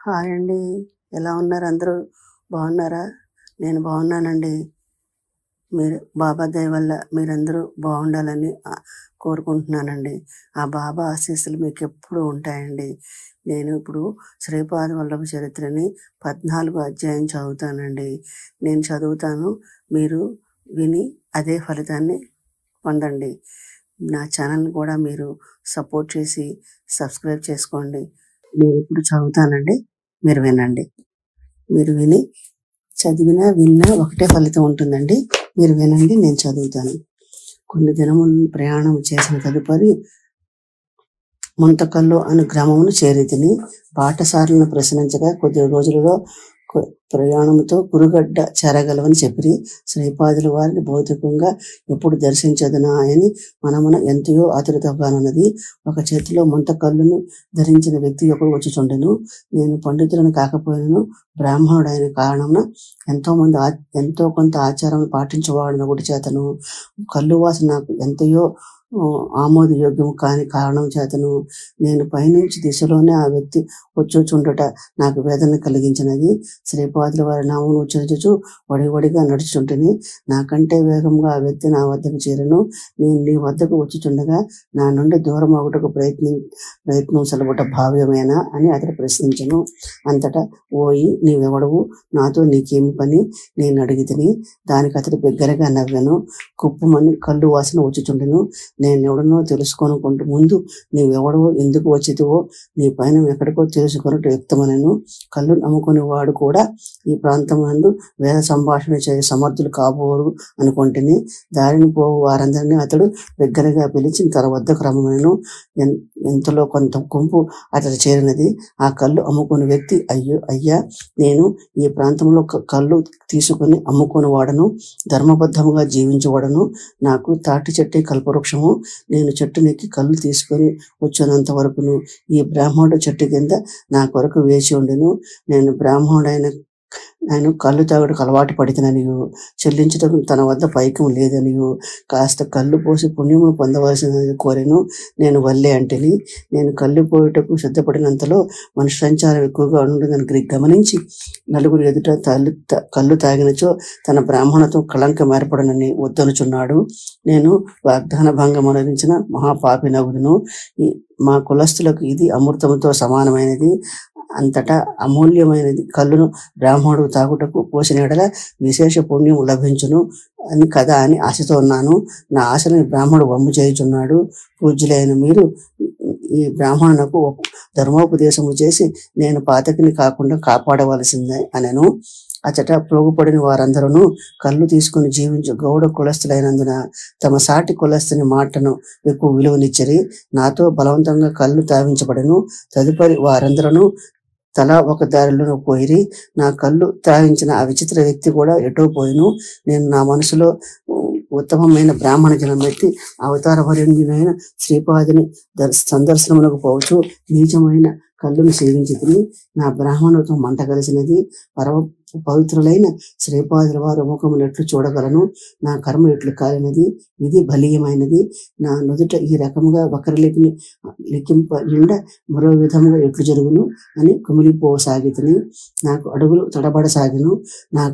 Hi అండి. ఎలా ఉన్నారు అందరూ? బాగున్నారా? నేను బాగున్నానండి. మీరు బాబా దయ వల్ల మీరందరూ బాగుండాలని కోరుకుంటున్నానండి. ఆ బాబా ఆశీస్సులు మీకు ఎప్పుడూ ఉంటాయండి. నేను ఇప్పుడు శ్రీపాద వల్లభ చరిత్రని 14 అధ్యాయం చదువుతానండి. నేను చదువుతాను, మీరు విని అదే ఫలితాన్ని పొందండి. నా ఛానల్ని కూడా మీరు సపోర్ట్ చేసి సబ్స్క్రైబ్ చేసుకోండి. నేను ఇప్పుడు చదువుతానండి, మీరు వినండి. మీరు విని చదివినా విన్నా ఒకటే ఫలితం ఉంటుందండి. మీరు వినండి, నేను చదువుతాను. కొన్ని దినములు ప్రయాణం చేసిన తదుపరి ముంతకల్లు అను గ్రామమును చేరితిని. బాటసారులను ప్రశ్నించగా కొద్ది రోజులలో ప్రయాణముతో కురుగడ్డ చేరగలవని చెప్పిరి. శ్రీపాదుల వారిని భౌతికంగా ఎప్పుడు దర్శించదునా అని మనమున ఎంతయో ఆతురతగానున్నది. ఒక చేతిలో ముంతకల్లును ధరించిన వ్యక్తి ఒకడు వచ్చుచుండెను. నేను పండితులను కాకపోయినను బ్రాహ్మణుడైన కారణమున ఎంతో కొంత ఆచారం పాటించేవాడిని ఒకటి చేతను కల్లు వాసన నాకు ఎంతయో ఆమోదయోగ్యము కాని కారణం చేతను నేను పైనుంచి దిశలోనే ఆ వ్యక్తి వచ్చుచుండుట నాకు వేదన కలిగించినది. శ్రీపాదుల వారి నామమును ఉచ్చరించుచు వడివడిగా నడుచుచుంటిని. నాకంటే వేగంగా ఆ వ్యక్తి నా వద్దకు చేరెను. నేను నీ వద్దకు వచ్చుచుండగా నా నుండి దూరం అగుటకు ప్రయత్నం సలుపుట భావ్యమేనా అని అతడు ప్రశ్నించెను. అంతటా ఓయి, నీవెవడవు, నాతో నీకేమి పని నేను అడిగితిని. దానికి అతడు బిగ్గరగా నవ్వెను. కుప్పమని కళ్ళు వాసన వచ్చుచుండెను. నేనెవడనో తెలుసుకొనుకుంటూ ముందు నీవెవడవో, ఎందుకు వచ్చితివో, నీ పైన ఎక్కడికో తెలుసుకొనుట యుక్తమనెను. కళ్ళు నమ్ముకుని వాడు కూడా ఈ ప్రాంతమందు వేద సంభాషణ చేయ సమర్థులు కాబోరు అనుకుంటుని. దారిని పోవు వారందరినీ అతడు బిగ్గరగా పిలిచి తన వద్దకు రమ్మనెను. ఎంతలో కొంత గుంపు అతడు చేరినది. ఆ కళ్ళు అమ్ముకుని వ్యక్తి, అయ్యా, నేను ఈ ప్రాంతంలో కళ్ళు తీసుకుని అమ్ముకుని వాడను, ధర్మబద్ధముగా జీవించవాడను. నాకు తాటి చెట్టే కల్పవృక్షము. నేను చెట్టునెక్కి కళ్ళు తీసుకొని వచ్చినంత వరకును ఈ బ్రాహ్మణుడు చెట్టు కింద నా కొరకు వేచి ఉండెను. నేను కళ్ళు తాగుటకు అలవాటు పడితేననియు చెల్లించుటకు తన వద్ద పైకం లేదనియు కాస్త కళ్ళు పోసి పుణ్యమును పొందవలసినది కోరెను. నేను వల్లే అంటిని. నేను కళ్ళు పోయుటకు సిద్ధపడినంతలో మనిషి సంచారం ఎక్కువగా ఉండదని గమనించి నలుగురు ఎదుట కళ్ళు తాగినచో తన బ్రాహ్మణత్వం కళంకం ఏర్పడనని వద్దనుచున్నాడు. నేను వాగ్దాన భంగం అనుసరించిన మహాపాపి నగుదును. మా కులస్తులకు ఇది అమృతముతో సమానమైనది, అంతటా అమూల్యమైనది. కళ్ళును బ్రాహ్మణుడు తాగుటకు పోసిన ఎడల విశేష పుణ్యం లభించును అని కదా అని ఆశతో ఉన్నాను. నా ఆశని బ్రాహ్మణుడు వమ్ము చేయుచున్నాడు. పూజ్యులైన మీరు ఈ బ్రాహ్మణునకు ధర్మోపదేశము చేసి నేను పాతకిని కాకుండా కాపాడవలసిందే అనెను. అచట ప్రోగుపడిన వారందరూ కళ్ళు తీసుకుని జీవించు గౌడ కులస్తులైనందున తమ సాటి కులస్తుని మాటను ఎక్కువ విలువనిచ్చరి. నాతో బలవంతంగా కళ్ళు తావించబడెను. తదుపరి వారందరూ తలా ఒక దారిలోనూ పోయిరి. నా కళ్ళు త్రావించిన ఆ విచిత్ర వ్యక్తి కూడా ఎటో పోయిను. నేను నా మనసులో ఉత్తమమైన బ్రాహ్మణ జనం ఎత్తి అవతార వరుణ్యునైన శ్రీపాదిని సందర్శనమునకు పోవచ్చు నీచమైన కళ్ళును సేవించితిని. నా బ్రాహ్మణత్వం మంట కలిసినది. పరమ పవిత్రులైన శ్రీపాదుల వారి ముఖమును ఎట్లు చూడగలను? నా కర్మ ఎట్లు కాలినది, ఇది బలీయమైనది. నా నుదుట ఈ రకముగా వక్రలిపిని లిఖింప మరో విధముగా ఎట్లు జరుగును అని కుమిలిపోసాగితిని. నాకు అడుగులు తడబడసాగిను. నా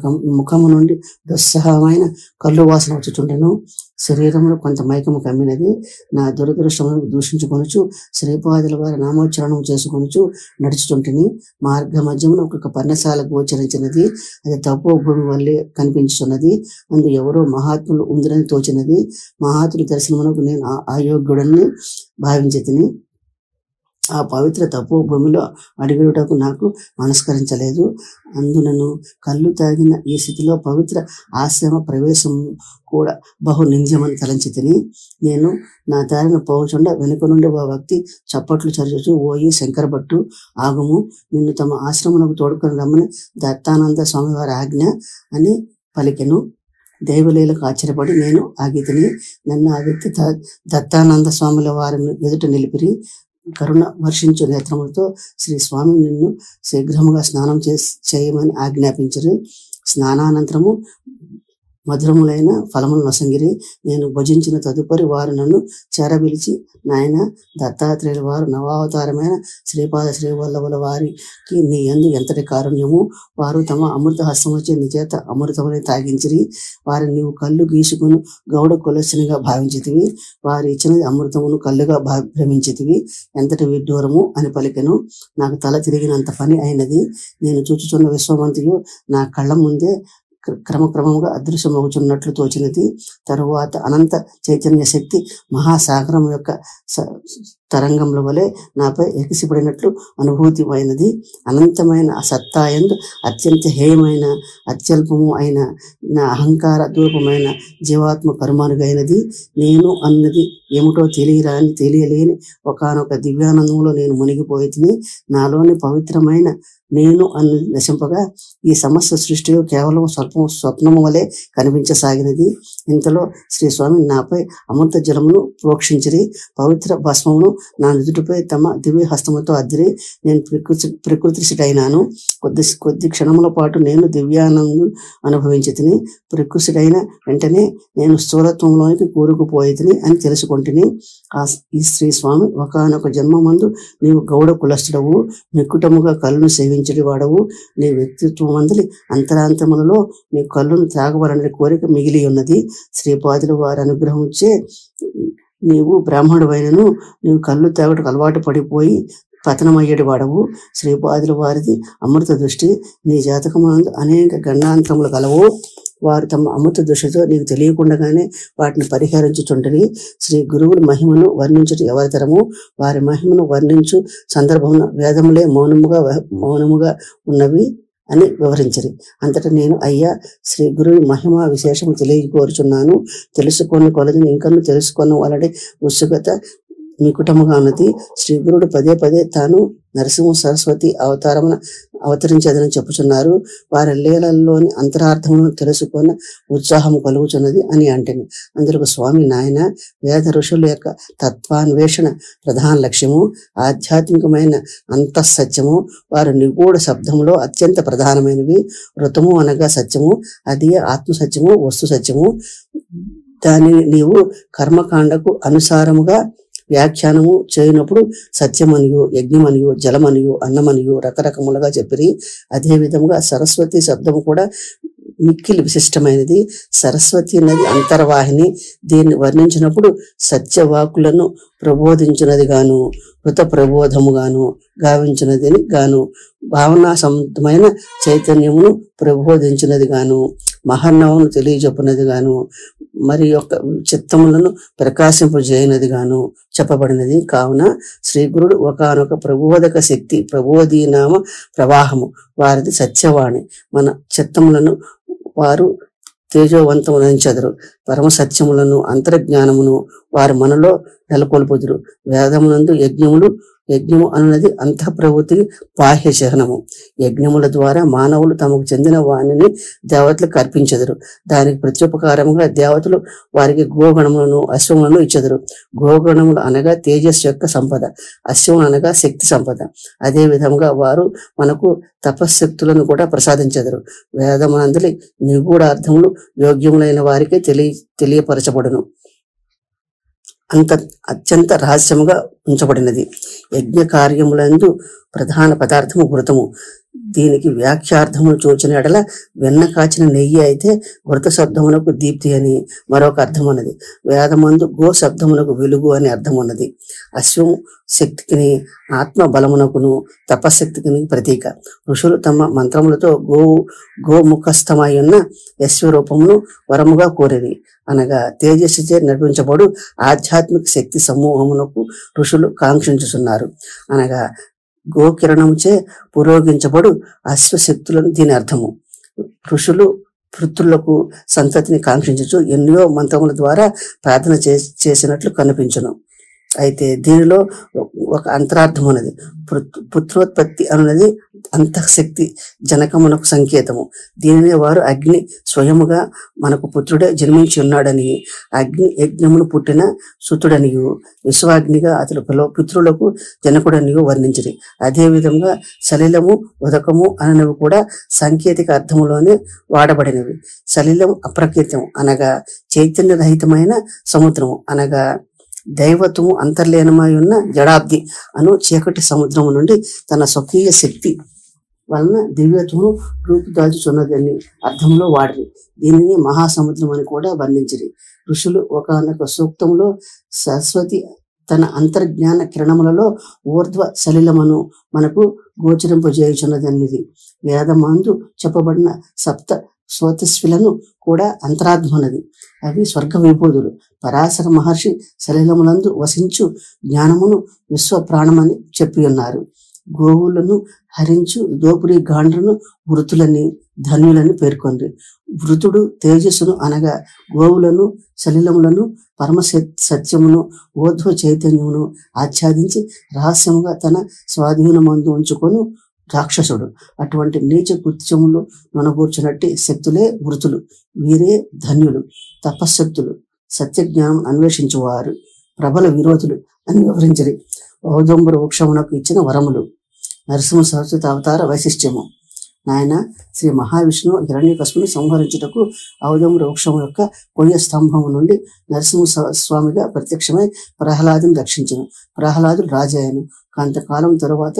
ముఖము నుండి దుస్సహమైన కళ్ళు వాసన వచ్చుచుండెను. శరీరంలో కొంత మైకము కమ్మినది. నా దురదృష్టమును దూషించుకొనుచు శ్రీపాదుల వారి నామోచ్చరణం చేసుకొనుచు నడుచుచుంటిని. మార్గ మధ్యమున ఒక పర్ణశాల గోచరించినది. అది తపో భూమి వల్లే కనిపించున్నది. అందు ఎవరో మహాత్ములు ఉందిరని తోచినది. మహాత్ముల దర్శనమునకు నేను అయోగ్యుడని భావించితిని. ఆ పవిత్ర తపోభూమిలో అడుగుటకు నాకు మనస్కరించలేదు. అందునను కళ్ళు తాగిన ఈ స్థితిలో పవిత్ర ఆశ్రమ ప్రవేశం కూడా బహు నింద్యమని తలంచితిని. నేను నా దారిన పోవచుండ వెనుక నుండి ఓ వ్యక్తి చప్పట్లు చరుచుచు, ఓయి శంకరభట్టు, ఆగుము, నిన్ను తమ ఆశ్రమమునకు తోడుకొని రమ్మని దత్తానంద స్వామివారి ఆజ్ఞ అని పలికెను. దైవలీలకు ఆశ్చర్యపడి నేను ఆగితిని. నన్ను ఆ వ్యక్తి దత్తానంద స్వాముల వారిని ఎదుట నిలిపిరి. కరుణ వర్షించు నేత్రములతో శ్రీ స్వామి నిన్ను శీఘ్రముగా స్నానం చేయమని ఆజ్ఞాపించరు. స్నానానంతరము మధురములైన ఫలములు నొసంగిరి. నేను భుజించిన తదుపరి వారు నన్ను చేరబిలిచి, నాయన దత్తాత్రేయుల వారు నవావతారమైన శ్రీపాద శ్రీవల్లభుల వారికి నీ యందు ఎంతటి కారుణ్యము! వారు తమ అమృత హస్తముచే నీ చేత అమృతముని తాగించిరి. వారిని నీవు కళ్ళు గీసుకుని గౌడ కులస్సునిగా భావించితివి. వారు ఇచ్చినది అమృతమును కళ్ళుగా భ్రమించితివి. ఎంతటి విడ్డూరము అని పలికెను. నాకు తల తిరిగినంత పని అయినది. నేను చూచుచున్న విశ్వమంతయు నా కళ్ళ ముందే క్రమక్రమంగా అదృశ్యమవుతున్నట్లు తోచినది. తరువాత అనంత చైతన్య శక్తి మహాసాగరం యొక్క తరంగముల వలె నాపై ఎగిసిపడినట్లు అనుభూతి అయినది. అనంతమైన సత్తాయందు అత్యంత హేయమైన అత్యల్పము అయిన నా అహంకార దూరమైన జీవాత్మ కర్మానుగైనది. నేను అన్నది ఏమిటో తెలియలేని ఒకానొక దివ్యానందంలో నేను మునిగిపోయి తిని నాలోని పవిత్రమైన నేను అన్నది నశింపగా ఈ సమస్త సృష్టి కేవలం స్వప్నము వలె కనిపించసాగినది. ఇంతలో శ్రీ స్వామి నాపై అమృత జలమును ప్రోక్షించిరి. పవిత్ర భస్మమును నా నుదుటిపై తమ దివ్య హస్తముతో అద్దిరి. నేను ప్రకృతిసిడైనాను. కొద్ది క్షణముల పాటు నేను దివ్యానందం అనుభవించి తిని ప్రకృతిడైన వెంటనే నేను స్థూలత్వంలోనికి కూరుకుపోయి తిని అని తెలుసుకుంటుని. ఈ శ్రీ స్వామి ఒకనొక జన్మమందు నీవు గౌడ కులస్థుడవు, మిక్కుటముగా కళ్ళను సేవించడి వాడవు. నీ వ్యక్తిత్వం మందలి అంతరాంతములలో నీ కళ్ళను త్రాగవలనే కోరిక మిగిలి ఉన్నది. శ్రీపాదుల వారి అనుగ్రహంచే నీవు బ్రాహ్మణుడైనను నీవు కళ్ళు తాగటకు అలవాటు పడిపోయి పతనమయ్యేటి వాడవు. శ్రీపాదుల వారిది అమృత దృష్టి. నీ జాతకమునందు అనేక గండాంతరములు కలవు. వారు తమ అమృత దృష్టితో నీకు తెలియకుండానే వాటిని పరిహరించుచుంటరి. శ్రీ గురువుల మహిమను వర్ణించుట ఎవరితరము? వారి మహిమను వర్ణించు సందర్భమున వేదములే మౌనముగా ఉన్నవి అని వివరించరి. అంతటా నేను అయ్యా శ్రీ గురువు మహిమ విశేషము తెలియకోరుచున్నాను. తెలుసుకొని కొలదిని ఇంకను తెలుసుకున్న వాళ్ళని ఉత్సుకత నికుటముగా ఉన్నది. శ్రీ గురుడు పదే పదే తాను నరసింహ సరస్వతి అవతారమున అవతరించదని చెప్పుచున్నారు. వారి లీలల్లోని అంతరార్థమును తెలుసుకున్న ఉత్సాహం కలుగుచున్నది అని అంటేని. అందుకు స్వామి నాయన, వేద ఋషుల యొక్క తత్వాన్వేషణ ప్రధాన లక్ష్యము. ఆధ్యాత్మికమైన అంతఃసత్యము వారి నిగూఢ శబ్దములో అత్యంత ప్రధానమైనవి. ఋతము అనగా సత్యము, అది ఆత్మసత్యము, వస్తు సత్యము. దానిని నీవు కర్మకాండకు అనుసారముగా వ్యాఖ్యానము చేయనప్పుడు సత్యమనియు, యజ్ఞమనియు, జలమనియు, అన్నమనియు రకరకములుగా చెప్పిరి. అదే విధముగా సరస్వతి శబ్దము కూడా మిక్కిలి విశిష్టమైనది. సరస్వతి నది అంతర్వాహిని. దీన్ని వర్ణించినప్పుడు సత్యవాకులను ప్రబోధించినది గాను, కృత ప్రబోధము గాను, గావించినది గాను, భావనాసంతమైన చైతన్యమును ప్రబోధించినది గాను, మహర్నవమును తెలియజెప్పినది గాను, మరి యొక్క చిత్తములను ప్రకాశింపజేయనది గాను చెప్పబడినది. కావున శ్రీ గురుడు ఒకనొక ప్రబోధక శక్తి, ప్రబోధీనామ ప్రవాహము. వారిది సత్యవాణి. మన చిత్తములను వారు తేజోవంతమునంచెదరు. పరమ సత్యములను అంతర్జ్ఞానమును వారు మనలో నెలకొల్పుదురు. వేదమునందు యజ్ఞము అనున్నది అంతఃప్రవృత్తికి బాహ్య చిహ్నము. యజ్ఞముల ద్వారా మానవులు తమకు చెందిన వాణిని దేవతలకు అర్పించెదరు. దానికి ప్రత్యుపకారముగా దేవతలు వారికి గోగణములను, అశ్వములను ఇచ్చెదరు. గోగణములు అనగా తేజస్సు యొక్క సంపద, అశ్వములు అనగా శక్తి సంపద. అదే విధముగా వారు మనకు తపశ్శక్తులను కూడా ప్రసాదించెదరు. వేదమునందలి నిగూఢార్థములు యోగ్యములైన వారికి తెలియపరచబడును. అత్యంత రహస్యముగా ఉంచబడినది. యజ్ఞ కార్యములందు ప్రధాన పదార్థము ఘృతము. దీనికి వ్యాఖ్యార్థమును చూచిన ఎడల వెన్న కాచిన నెయ్యి అయితే ఘృత శబ్దమునకు దీప్తి అని మరొక అర్థం ఉన్నది. వేదమందు గో శబ్దమునకు వెలుగు అని అర్థం ఉన్నది. అశ్వము శక్తికిని, ఆత్మ బలమునకును, తపశక్తికిని ప్రతీక. ఋషులు తమ మంత్రములతో గోముఖస్థమై ఉన్న యశ్వరూపమును వరముగా కోరిరి. అనగా తేజస్సుచే నడిపించబడు ఆధ్యాత్మిక శక్తి సమూహమునకు ఋషులు కాంక్షించుతున్నారు. అనగా గోకిరణముచే పురోగించబడు అశ్వశక్తులను దీని అర్థము. ఋషులు పుత్రులకు సంతతిని కాంక్షించు ఎన్నో మంత్రముల ద్వారా ప్రార్థన చేసినట్లు కనిపించును. అయితే దీనిలో ఒక అంతరార్థం ఉన్నది. పుత్రోత్పత్తి అన్నది అంతఃశక్తి జనకమునకు సంకేతము. దీనిని వారు అగ్ని స్వయముగా మనకు పుత్రుడే జన్మించి ఉన్నాడని, అగ్ని యజ్ఞమును పుట్టిన సుతుడనియు, విశ్వాగ్నిగా అతడు పుత్రులకు జనకుడనియు వర్ణించిరి. అదే విధంగా సలిలము ఉదకము అనవి కూడా సాంకేతిక అర్థములోనే వాడబడినవి. సలిలం అప్రకృతం అనగా చైతన్యరహితమైన సముద్రము, అనగా దైవత్వము అంతర్లీనమై ఉన్న జడాబ్ది అను చీకటి సముద్రము నుండి తన స్వకీయ శక్తి వలన దివ్యత్వము రూపుదాల్చుచున్నదని అర్థంలో వాడిరి. దీనిని మహాసముద్రం అని కూడా వర్ణించిరి. ఋషులు ఒకనొక సూక్తంలో సరస్వతి తన అంతర్జ్ఞాన కిరణములలో ఊర్ధ్వ సలిలమును మనకు గోచరింపజేయుచున్నదనిది. వేదమందు చెప్పబడిన సప్త స్వతస్విలను కూడా అంతరార్థమున్నది. అవి స్వర్గ విభూతులు. పరాశర మహర్షి సలిలములందు వసించు జ్ఞానమును విశ్వ ప్రాణమని చెప్పి ఉన్నారు. గోవులను హరించు దోపిడీ గాండ్రను వృతులని ధన్యులని పేర్కొంది. వృతుడు తేజస్సును అనగా గోవులను సలిలములను పరమ సత్యమును ఊర్ధ్వ చైతన్యమును ఆచ్ఛాదించి రహస్యముగా తన స్వాధీనమందు ఉంచుకొని రాక్షసుడు. అటువంటి నీచ కృత్యములు మనగూర్చునట్టి శక్తులే వృతులు. వీరే ధన్యులు, తపశ్శక్తులు, సత్యజ్ఞానం అన్వేషించువారు, ప్రబల విరోధులు అని వివరించరి. ఔదంబర వృక్షమునకు ఇచ్చిన వరములు. నరసింహ సరస్వతి అవతార వైశిష్ట్యము. నాయన శ్రీ మహావిష్ణువు హిరణ్యకశిపుని సంహరించుటకు ఔదంబర వృక్షము యొక్క కొయ్య స్తంభము నుండి నరసింహ స్వామిగా ప్రత్యక్షమై ప్రహ్లాదుని రక్షించను. ప్రహ్లాదుడు రాజాయను. కొంతకాలం తరువాత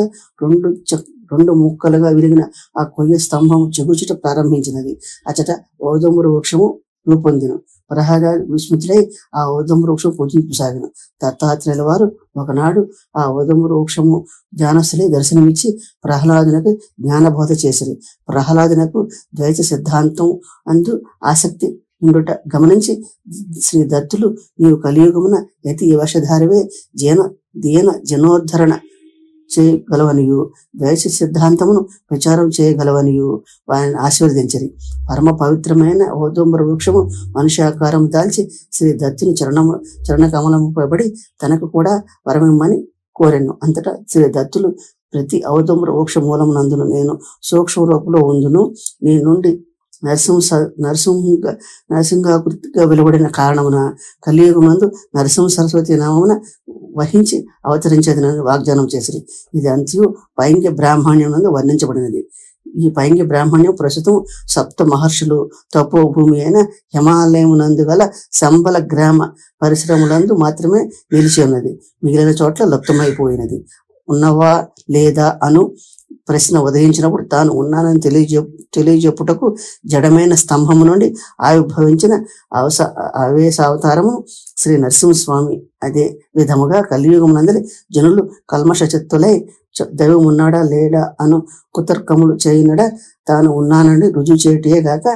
రెండు ముక్కలుగా విరిగిన ఆ కొయ్య స్తంభము చెగుచుట ప్రారంభించినది. అచట ఔదంబర వృక్షము రూపొందిను. ప్రహ్లాదు విస్మృతుడై ఆ ఔదంబర వృక్షం పూజించసాగిన. దత్తాత్రేయుల వారు ఒకనాడు ఆ ఔదంబర వృక్షము ధ్యానస్థలే దర్శనమిచ్చి ప్రహ్లాదునకు జ్ఞానబోధ చేసిరి. ప్రహ్లాదునకు ద్వైత సిద్ధాంతం అందు ఆసక్తి ఉండుట గమనించి శ్రీ దత్తులు, నీవు కలియుగమున యతి వశధారివే దీన జనోద్ధరణ చేయగలవనియు, ద్వైత సిద్ధాంతమును ప్రచారం చేయగలవనియు వారిని ఆశీర్వదించరి. పరమ పవిత్రమైన ఔదంబర వృక్షము మనుష్యాకారం దాల్చి శ్రీ దత్తుని చరణ కమలము పడి తనకు కూడా వరమిమ్మని కోరెను. అంతటా శ్రీ దత్తులు, ప్రతి ఔదంబర వృక్ష మూలమునందును నేను సూక్ష్మ రూపంలో ఉందును. నీ నుండి నరసింహాకృతిగా వెలువడిన కారణమున కలియుగమందు నరసింహ సరస్వతి నామమున వహించి అవతరించేదని వాగ్దానం చేసిరి. ఇది అంత్యు పైంగ్య బ్రాహ్మణ్యం నందు వర్ణించబడినది. ఈ పైంగ్య బ్రాహ్మణ్యం ప్రస్తుతం సప్త మహర్షులు తపోభూమి అయిన హిమాలయమునందు గల సంబల గ్రామ పరిశ్రమలందు మాత్రమే నిలిచి ఉన్నది. మిగిలిన చోట్ల లుప్తమైపోయినది. ఉన్నవా లేదా అను ప్రశ్న ఉదయించినప్పుడు తాను ఉన్నానని తెలియజెప్పుటకు జడమైన స్తంభము నుండి ఆవిర్భవించిన ఆవేశావతారము శ్రీ నరసింహస్వామి. అదే విధముగా కలియుగమునందలి జనులు కల్మషచిత్తులై దైవం ఉన్నాడా లేడా అను కుతర్కములు చేయనడా తాను ఉన్నానని రుజువు చేయటే గాక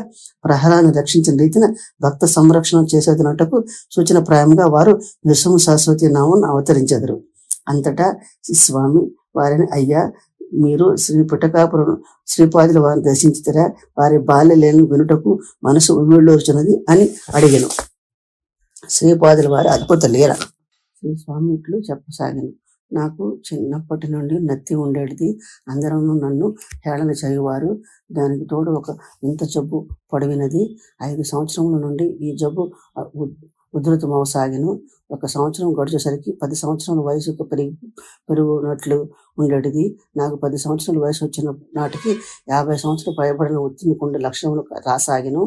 ప్రహ్లాదుని రక్షించిన రీతిన భక్త సంరక్షణ చేసేదనటకు సూచన ప్రాయంగా వారు నరసింహ సరస్వతి నామం అవతరించెదరు. అంతటా స్వామి వారిని, అయ్యా, మీరు శ్రీ పిఠకాపురం శ్రీపాదుల వారిని దర్శించుతారా? వారి బాల్య లేని వినుటకు మనసు ఉవ్విళ్ళూర్చున్నది అని అడిగాను. శ్రీపాదుల వారి అద్భుత లీల. శ్రీ స్వామి ఇట్లు చెప్పసాగాను. నాకు చిన్నప్పటి నుండి నత్తి ఉండేది. అందరూ నన్ను హేళన చేయువారు. దానికి తోడు ఒక ఇంత జబ్బు పొడవినది. 5 సంవత్సరముల నుండి ఈ జబ్బు ఉధృతమవసాగిను. 1 సంవత్సరం గడిచేసరికి 10 సంవత్సరాల వయసుకు పెరుగునట్లు ఉండేది. నాకు 10 సంవత్సరాల వయసు వచ్చిన నాటికి 50 సంవత్సరాలు పైబడిన ఉత్తిని కొండ లక్షణములు రాసాగిను.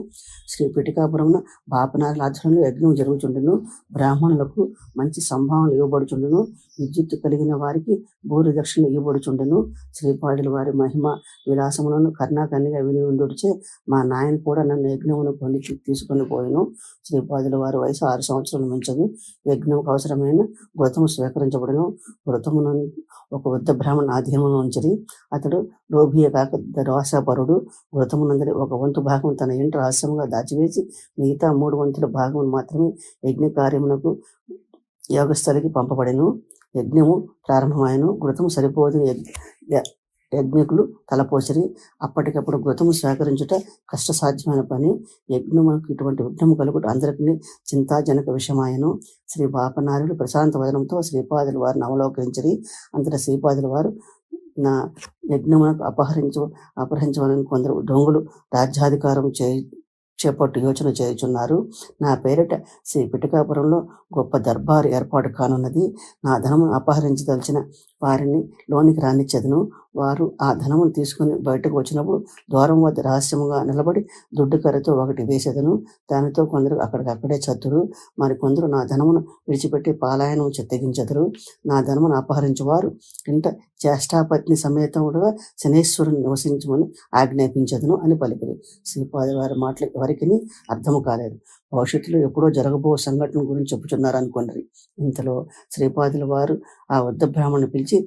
శ్రీ పిఠికాపురమున బాపనారుల ఆధ్వర్యంలో యజ్ఞం జరుగుచుండును. బ్రాహ్మణులకు మంచి సంభావనలు ఇవ్వబడుచుండును. విద్యుత్తు కలిగిన వారికి భూరి దక్షిణ ఇవ్వబడుచుండును. శ్రీపాదుల వారి మహిమ విలాసములను కర్ణాకర్ణిగా విని ఉండుచే మా నాయన కూడా నన్ను యజ్ఞమును కొలిచి తీసుకొని పోయిను. శ్రీపాదుల వారి వయసు 6 సంవత్సరాలు మించదు. యజ్ఞంకు అవసరమైన వ్రతము స్వీకరించబడను. వ్రతమును ఒక వృద్ధ బ్రాహ్మణ ఆధీనమును ఉంచిరి. అతడు లోభియ కాక దరాశాపరుడు. వ్రతమునందరి 1 వంతు భాగం తన ఇంట రహస్యంగా దాచివేసి మిగతా 3 వంతుల భాగమును మాత్రమే యజ్ఞ కార్యమునకు యోగస్థలికి పంపబడెను. యజ్ఞము ప్రారంభమైనను. వ్రతము సరిపోదని యజ్ఞకులు తలపోసిరి. అప్పటికప్పుడు ఘృతము సేకరించుట కష్టసాధ్యమైన పని. యజ్ఞమునకు ఇటువంటి విఘ్నము కలుగుట అందరికీ చింతాజనక విషయమాయను. శ్రీ బాపనార్యులు ప్రశాంత వదనంతో శ్రీపాదుల వారిని అవలోకరించిరి. అంతటా శ్రీపాదుల వారు, నా యజ్ఞమునకు అపహరించవాలని కొందరు దొంగలు రాజ్యాధికారం చేపట్టు యోచన చేయుచున్నారు. నా పేరిట శ్రీ పిఠకాపురంలో గొప్ప దర్బారు ఏర్పాటు కానున్నది. నా ధనమును అపహరించదలిచిన వారిని లోనికి రానిచ్చేదను. వారు ఆ ధనమును తీసుకుని బయటకు వచ్చినప్పుడు ద్వారం వద్ద రహస్యముగా నిలబడి దుడ్డు కర్రతో ఒకటి వేసేదను. దానితో కొందరు అక్కడికక్కడే చత్తురు. మరి కొందరు నా ధనమును విడిచిపెట్టి పాలాయనం చిత్తగించెదరు. నా ధనమును అపహరించువారు ఇంట జ్యేష్ఠాపత్ని సమేతముడుగా శనేశ్వరుని నివసించమని ఆజ్ఞాపించదును అని పలికిరి. శ్రీపాదుల వారి మాటలు ఎవరికి అర్థము కాలేదు. భవిష్యత్తులో ఎప్పుడో జరగబో సంఘటన గురించి చెప్పుచున్నారు అనుకోండి. ఇంతలో శ్రీపాదుల వారు ఆ వృద్ధ బ్రాహ్మణుని పిలిచి,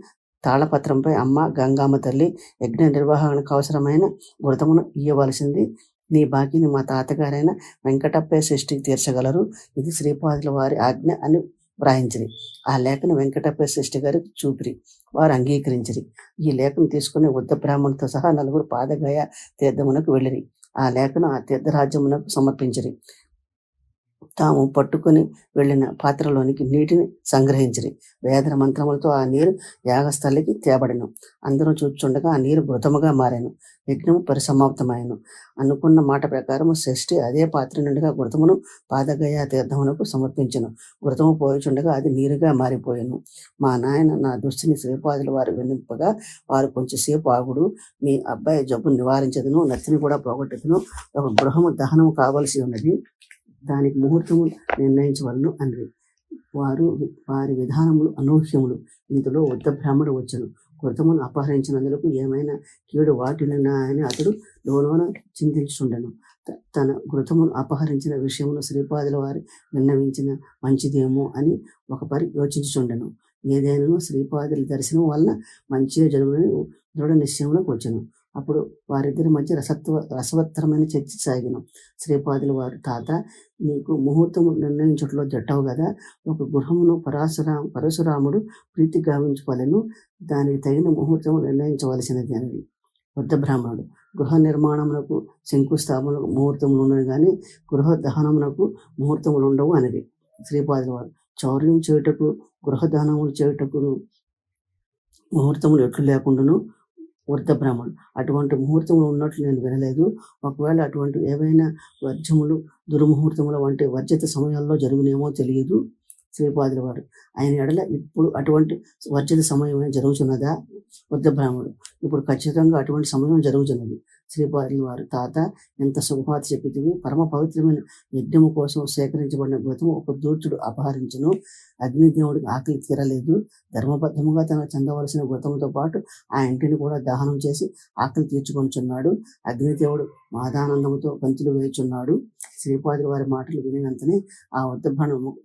తాళపత్రంపై అమ్మ గంగామ్మ తల్లి, యజ్ఞ నిర్వహణకు అవసరమైన ఘృతమును ఇయ్యవలసింది. నీ బాకీని మా తాతగారైన వెంకటప్పయ్య సృష్టికి తీర్చగలరు. ఇది శ్రీపాదుల వారి ఆజ్ఞ అని వ్రాయించిరి. ఆ లేఖను వెంకటప్పయ్య సృష్టి గారికి చూపిరి. వారు అంగీకరించిరి. ఈ లేఖను తీసుకుని వృద్ధ బ్రాహ్మణుతో సహా నలుగురు పాదగయ తీర్థమునకు వెళ్ళిరి. ఆ లేఖను ఆ తీర్థరాజ్యమునకు సమర్పించిరి. తాము పట్టుకుని వెళ్ళిన పాత్రలోనికి నీటిని సంగ్రహించిరి. వేద మంత్రములతో ఆ నీరు యాగస్థలికి తేబడెను. అందరూ చూచుండగా ఆ నీరు ఘృతముగా మారెను. యజ్ఞము పరిసమాప్తమాయెను. అనుకున్న మాట ప్రకారము షష్ఠి అదే పాత్ర నుండిగా ఘృతమును పాదగయ తీర్థమునకు సమర్పించెను. ఘృతము పోయిచుండగా అది నీరుగా మారిపోయెను. మా నాయన నా దుస్థిని శ్రీపాదుల వారు వినింపగా, వారు కొంచెంసేపు ఆగుడు, మీ అబ్బాయి జబ్బు నివారించదును, నత్తిని కూడా పోగొట్టదును, ఒక గృహము దహనము కావలసి ఉన్నది, దానికి ముహూర్తము నిర్ణయించవలను అని. వారి విధానములు అనూహ్యములు. ఇంతలో వృద్ధ బ్రాహ్మణుడు వచ్చెను. ఘృతమును అపహరించినందులకు ఏమైనా కీడు వాటిల్లినా అని అతడు లోలోన చింతించుండెను. తన ఘృతమును అపహరించిన విషయమును శ్రీపాదుల వారి విన్నవించిన మంచిదేమో అని ఒకపరి యోచించుచుండెను. ఏదైనా శ్రీపాదుల దర్శనం వలన మంచిగా జరుగునని దృఢ నిశ్చయములకు వచ్చెను. అప్పుడు వారిద్దరి మధ్య రసవత్తరమైన చర్చ సాగిన. శ్రీపాదుల వారు, తాత, నీకు ముహూర్తము నిర్ణయించట్లో జట్టవు కదా, ఒక గృహమును పరశురాముడు ప్రీతి గావించుకోలేను, దానికి తగిన ముహూర్తము నిర్ణయించవలసినది అనేది. వృద్ధ బ్రాహ్మణుడు, గృహ నిర్మాణమునకు శంకుస్థాపనకు ముహూర్తములు ఉన్నవి కానీ గృహ దహనమునకు ముహూర్తములు ఉండవు అనేది. శ్రీపాదుల వారు, చౌర్యం చేయుటకు గృహ దహనములు చేయుటకును ముహూర్తములు ఎట్లు లేకుండాను. వృద్ధ బ్రాహ్మణుడు, అటువంటి ముహూర్తములు ఉన్నట్లు నేను వినలేదు. ఒకవేళ అటువంటి ఏవైనా వర్జములు దుర్ముహూర్తముల వంటి వర్జిత సమయాల్లో జరుగునేమో తెలియదు. శ్రీపాదుల వారు, ఆయన ఎడల ఇప్పుడు అటువంటి వర్జిత సమయమే జరుగుతున్నదా? వృద్ధ బ్రాహ్మణుడు, ఇప్పుడు ఖచ్చితంగా అటువంటి సమయం జరుగుతున్నది. శ్రీపాదుల వారు, తాత, ఎంత శుభవార్త చెప్పితివి. పరమ పవిత్రమైన యజ్ఞము కోసం సేకరించబడిన ఘృతము ఒక దూర్చుడు అపహరించును. అగ్నిదేవుడికి ఆకలి తీరలేదు. ధర్మబద్ధముగా తన చెందవలసిన ఘృతముతో పాటు ఆ ఇంటిని కూడా దహనం చేసి ఆకలి తీర్చుకొనిచున్నాడు. అగ్నిదేవుడు మాదానందముతో గంతులు వేయుచున్నాడు. శ్రీపాదుల వారి మాటలు వినినంతనే ఆ వృద్ధ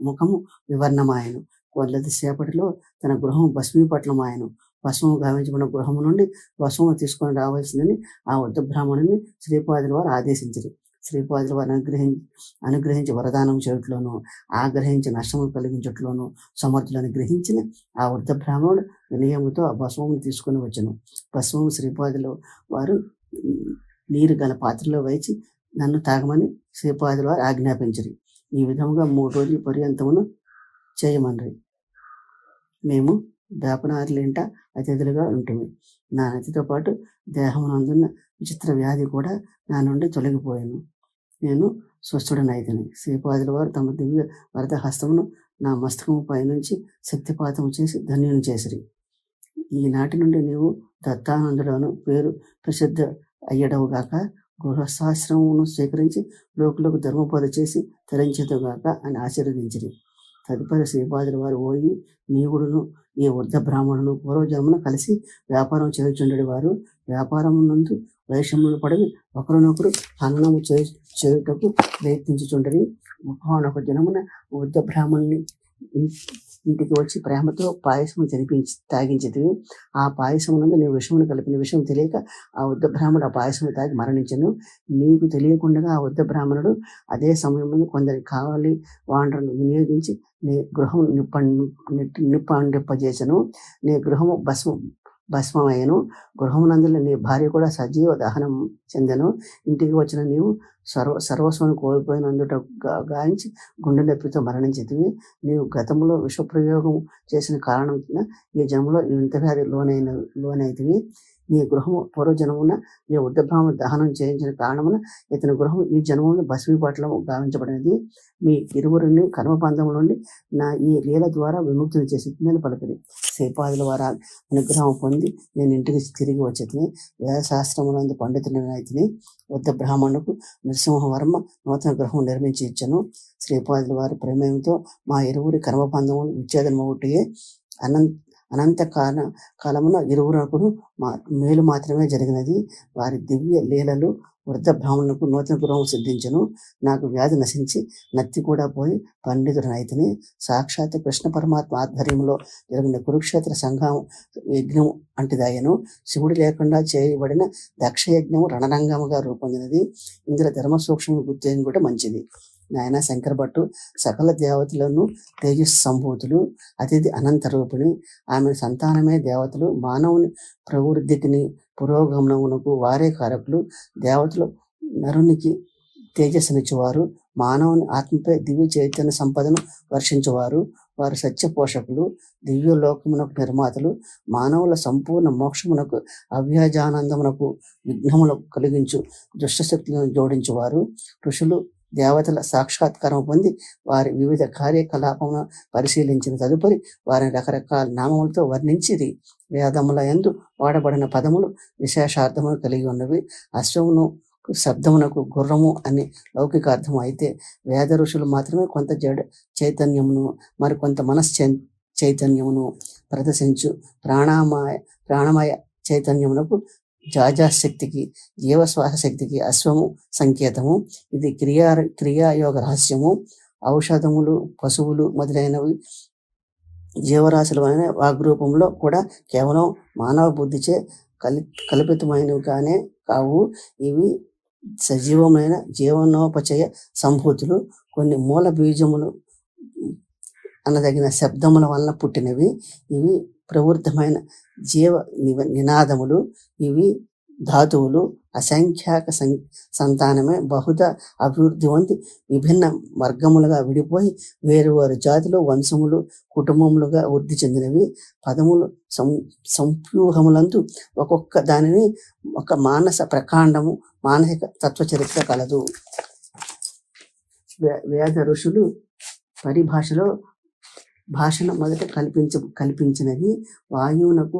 ముఖము వివర్ణమాయను. కొద్ది సేపటిలో తన గృహము భస్మీపట్లమాయను. భస్మము గావించబడిన గృహము నుండి భస్మము తీసుకొని రావాల్సిందని ఆ వృద్ధ బ్రాహ్మణుని శ్రీపాదుల వారు ఆదేశించారు. శ్రీపాదుల వారు అనుగ్రహించి వరదానం చేయట్లోనూ, ఆగ్రహించి నష్టము కలిగించట్లోనూ సమర్థులను గ్రహించిన ఆ వృద్ధ బ్రాహ్మణుడు వినయముతో ఆ భస్మమును తీసుకుని వచ్చెను. భస్మము శ్రీపాదుల వారు నీరు గల పాత్రలో వేచి నన్ను తాగమని శ్రీపాదుల వారు ఆజ్ఞాపించరు. ఈ విధముగా 3 రోజుల పర్యంతమును చేయమనరు. మేము దాపనారులేంట అతిథులుగా ఉంటుంది. నా నతితో పాటు దేహమునందున్న విచిత్ర వ్యాధి కూడా నా నుండి తొలగిపోయాను. నేను స్వస్థుడనైతిని. శ్రీపాదుల వారు తమ దివ్య వరద హస్తమును నా మస్తకము పైనుంచి శక్తిపాతము చేసి ధన్యుని చేసిరి. ఈనాటి నుండి నీవు దత్తానందుడను పేరు ప్రసిద్ధ అయ్యడవుగాక, గృహస్థాశ్రమమును స్వీకరించి లోకులకు ధర్మబోధ చేసి తరించేదుగాక అని ఆశీర్వదించిరి. తదుపరి శ్రీపాదుల వారు, ఓయి, నీవుడును ఈ వృద్ధ బ్రాహ్మణును పూర్వజన్మన కలిసి వ్యాపారం చేయుచుండెడి వారు. వ్యాపారమునందు వైషమ్యములు పడవి ఒకరినొకరు హననము చేయుటకు ప్రయత్నించుచుండరి. ఒకనొక దినమున వృద్ధ బ్రాహ్మణుని ఇంటికి వచ్చి ప్రేమతో పాయసము తాగించితివి. ఆ పాయసము నందు నీ విషమును కలిపిన విషయం తెలియక ఆ వృద్ధ బ్రాహ్మణుడు ఆ పాయసము తాగి మరణించెను. నీకు తెలియకుండా ఆ వృద్ధ బ్రాహ్మణుడు అదే సమయంలో కొందరికి కావాలి వాండ్రను వినియోగించి నీ గృహం నిప్పండిప్పజేసెను. నీ గృహము భస్మమయ్యను. గృహమునందుల నీ భార్య కూడా సజీవ దహనం చెందెను. ఇంటికి వచ్చిన నీవు సర్వస్వాన్ని కోల్పోయినందుట గాంచి గుండె నొప్పితో మరణించితివి. నీవు గతంలో విషప్రయోగం చేసిన కారణం ఈ జన్మలో ఈ వింత వ్యాధి లోనైతివి. నీ గృహము పూర్వజన్మమున ఈ వృద్ధబ్రాహ్మణ దహనం చేయించిన కారణమున ఇతని గృహం ఈ జన్మమున భస్మీపట్ల గావించబడినది. మీ ఇరువురిని కర్మబంధం నుండి నా ఈ లీల ద్వారా విముక్తిని చేసిందని పలికిరి. శ్రీపాదుల వారి అనుగ్రహం పొంది నేను ఇంటికి తిరిగి వచ్చేతిని. వేదశాస్త్రములందు పండితులనైతిని. వృద్ధ బ్రాహ్మణుకు నరసింహవర్మ నూతన గృహం నిర్మించి ఇచ్చను. శ్రీపాదుల వారి ప్రమేయంతో మా ఇరువురి కర్మబంధములు విచ్ఛేదమవుటయే అనంత కాలమున ఇరువురకు మేలు మాత్రమే జరిగినది. వారి దివ్య లీలలు వృద్ధ బ్రాహ్మణులకు నూతన గృహం సిద్ధించను. నాకు వ్యాధి నశించి నత్తి కూడా పోయి పండితుడనైతిని. సాక్షాత్ కృష్ణ పరమాత్మ ఆధ్వర్యంలో జరిగిన కురుక్షేత్ర సంఘం యజ్ఞం అంటిదాయను. శివుడు లేకుండా చేయబడిన దక్ష యజ్ఞము రణరంగముగా రూపొందినది. ఇందులో ధర్మ సూక్ష్మం గుర్తించడం కూడా మంచిది. నాయన శంకర భట్టు సకల దేవతలను తేజస్ సంభూతులు, అతిథి అనంత రూపిణి. ఆమె సంతానమే దేవతలు. మానవుని ప్రవృద్ధికి పురోగమనమునకు వారే కారకులు. దేవతలు నరునికి తేజస్సునిచ్చేవారు. మానవుని ఆత్మపై దివ్య చైతన్య సంపదను వర్షించేవారు. వారు సత్య పోషకులు, దివ్యలోకమునకు నిర్మాతలు. మానవుల సంపూర్ణ మోక్షమునకు అవ్యాజానందమునకు విఘ్నములకు కలిగించు దుష్టశక్తులను జోడించువారు. ఋషులు దేవతల సాక్షాత్కారం పొంది వారి వివిధ కార్యకలాపములను పరిశీలించిన తదుపరి వారిని రకరకాల నామములతో వర్ణించిరి. వేదముల యందు వాడబడిన పదములు విశేషార్థములు కలిగి ఉన్నవి. అశ్వమును శబ్దమునకు గుర్రము అని లౌకిక అర్థము అయితే, వేద ఋషులు మాత్రమే కొంత జడ చైతన్యమును మరికొంత చైతన్యమును ప్రదర్శించు ప్రాణమయ చైతన్యమునకు జాజాశక్తికి జీవశ్వాస శక్తికి అశ్వము సంకేతము. ఇది క్రియాయోగ రహస్యము. ఔషధములు, పశువులు మొదలైనవి జీవరాశులమైన వాగ్రూపంలో కూడా కేవలం మానవ బుద్ధిచే కల్పితమైనవిగానే కావు. ఇవి సజీవమైన జీవనోపచయ సంభూతులు. కొన్ని మూల బీజములు అనదగిన శబ్దముల వలన పుట్టినవి. ఇవి ప్రవృద్ధమైన జీవ నినాదములు. ఇవి ధాతువులు. అసంఖ్యాక సంతానమే బహుధ అభివృద్ధి పొంది విభిన్న వర్గములుగా విడిపోయి వేరువేరు జాతులు, వంశములు, కుటుంబములుగా వృద్ధి చెందినవి. పదములు సంప్యూహములందు ఒక్కొక్క దానిని ఒక మానస ప్రకాండము, మానసిక తత్వచరిత్ర కలదు. వేద ఋషులు పరిభాషలో భాషను మొదట కల్పించినది వాయువునకు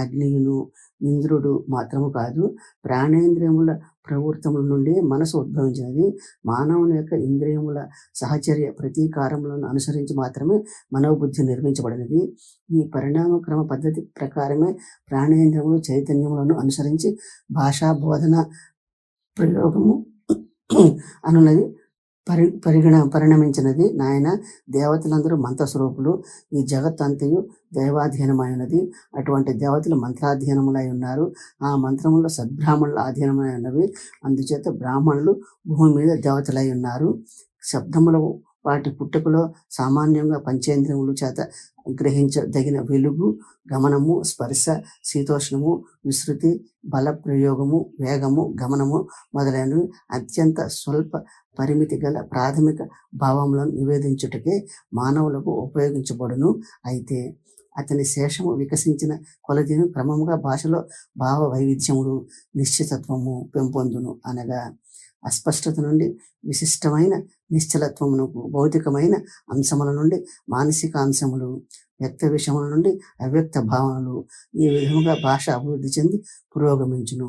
అగ్నియును ఇంద్రుడు మాత్రము కాదు. ప్రాణేంద్రియముల ప్రవృత్తముల నుండి మనసు ఉద్భవించినది. మానవుని యొక్క ఇంద్రియముల సహచర్య ప్రతీకారములను అనుసరించి మాత్రమే మనోబుద్ధి నిర్మించబడినది. ఈ పరిణామక్రమ పద్ధతి ప్రకారమే ప్రాణేంద్రియములు చైతన్యములను అనుసరించి భాషా బోధన ప్రయోగము అనున్నది పరిణమించినది. నాయన, దేవతలందరూ మంత్రస్వరూపులు. ఈ జగత్తంతయు దైవాధీనమైనది. అటువంటి దేవతలు మంత్రాధీనములై ఉన్నారు. ఆ మంత్రములో సద్బ్రాహ్మణుల ఆధీనమై ఉన్నవి. అందుచేత బ్రాహ్మణులు భూమి మీద దేవతలై ఉన్నారు. శబ్దములు వాటి పుట్టుకలో సామాన్యంగా పంచేంద్రియములు చేత గ్రహించదగిన వెలుగు, గమనము, స్పర్శ, శీతోష్ణము, విస్తృతి, బల ప్రయోగము, వేగము, గమనము మొదలైనవి అత్యంత స్వల్ప పరిమితి గల ప్రాథమిక భావములను నివేదించుటకే మానవులకు ఉపయోగించబడును. అయితే అతని శేషము వికసించిన కొలదిను క్రమముగా భాషలో భావ వైవిధ్యములు, నిశ్చితత్వము పెంపొందును. అనగా అస్పష్టత నుండి విశిష్టమైన నిశ్చలత్వమునకు, భౌతికమైన అంశముల నుండి మానసిక అంశములు, వ్యక్త విషయముల నుండి అవ్యక్త భావనలు, ఈ విధముగా భాష అభివృద్ధి చెంది పురోగమించును.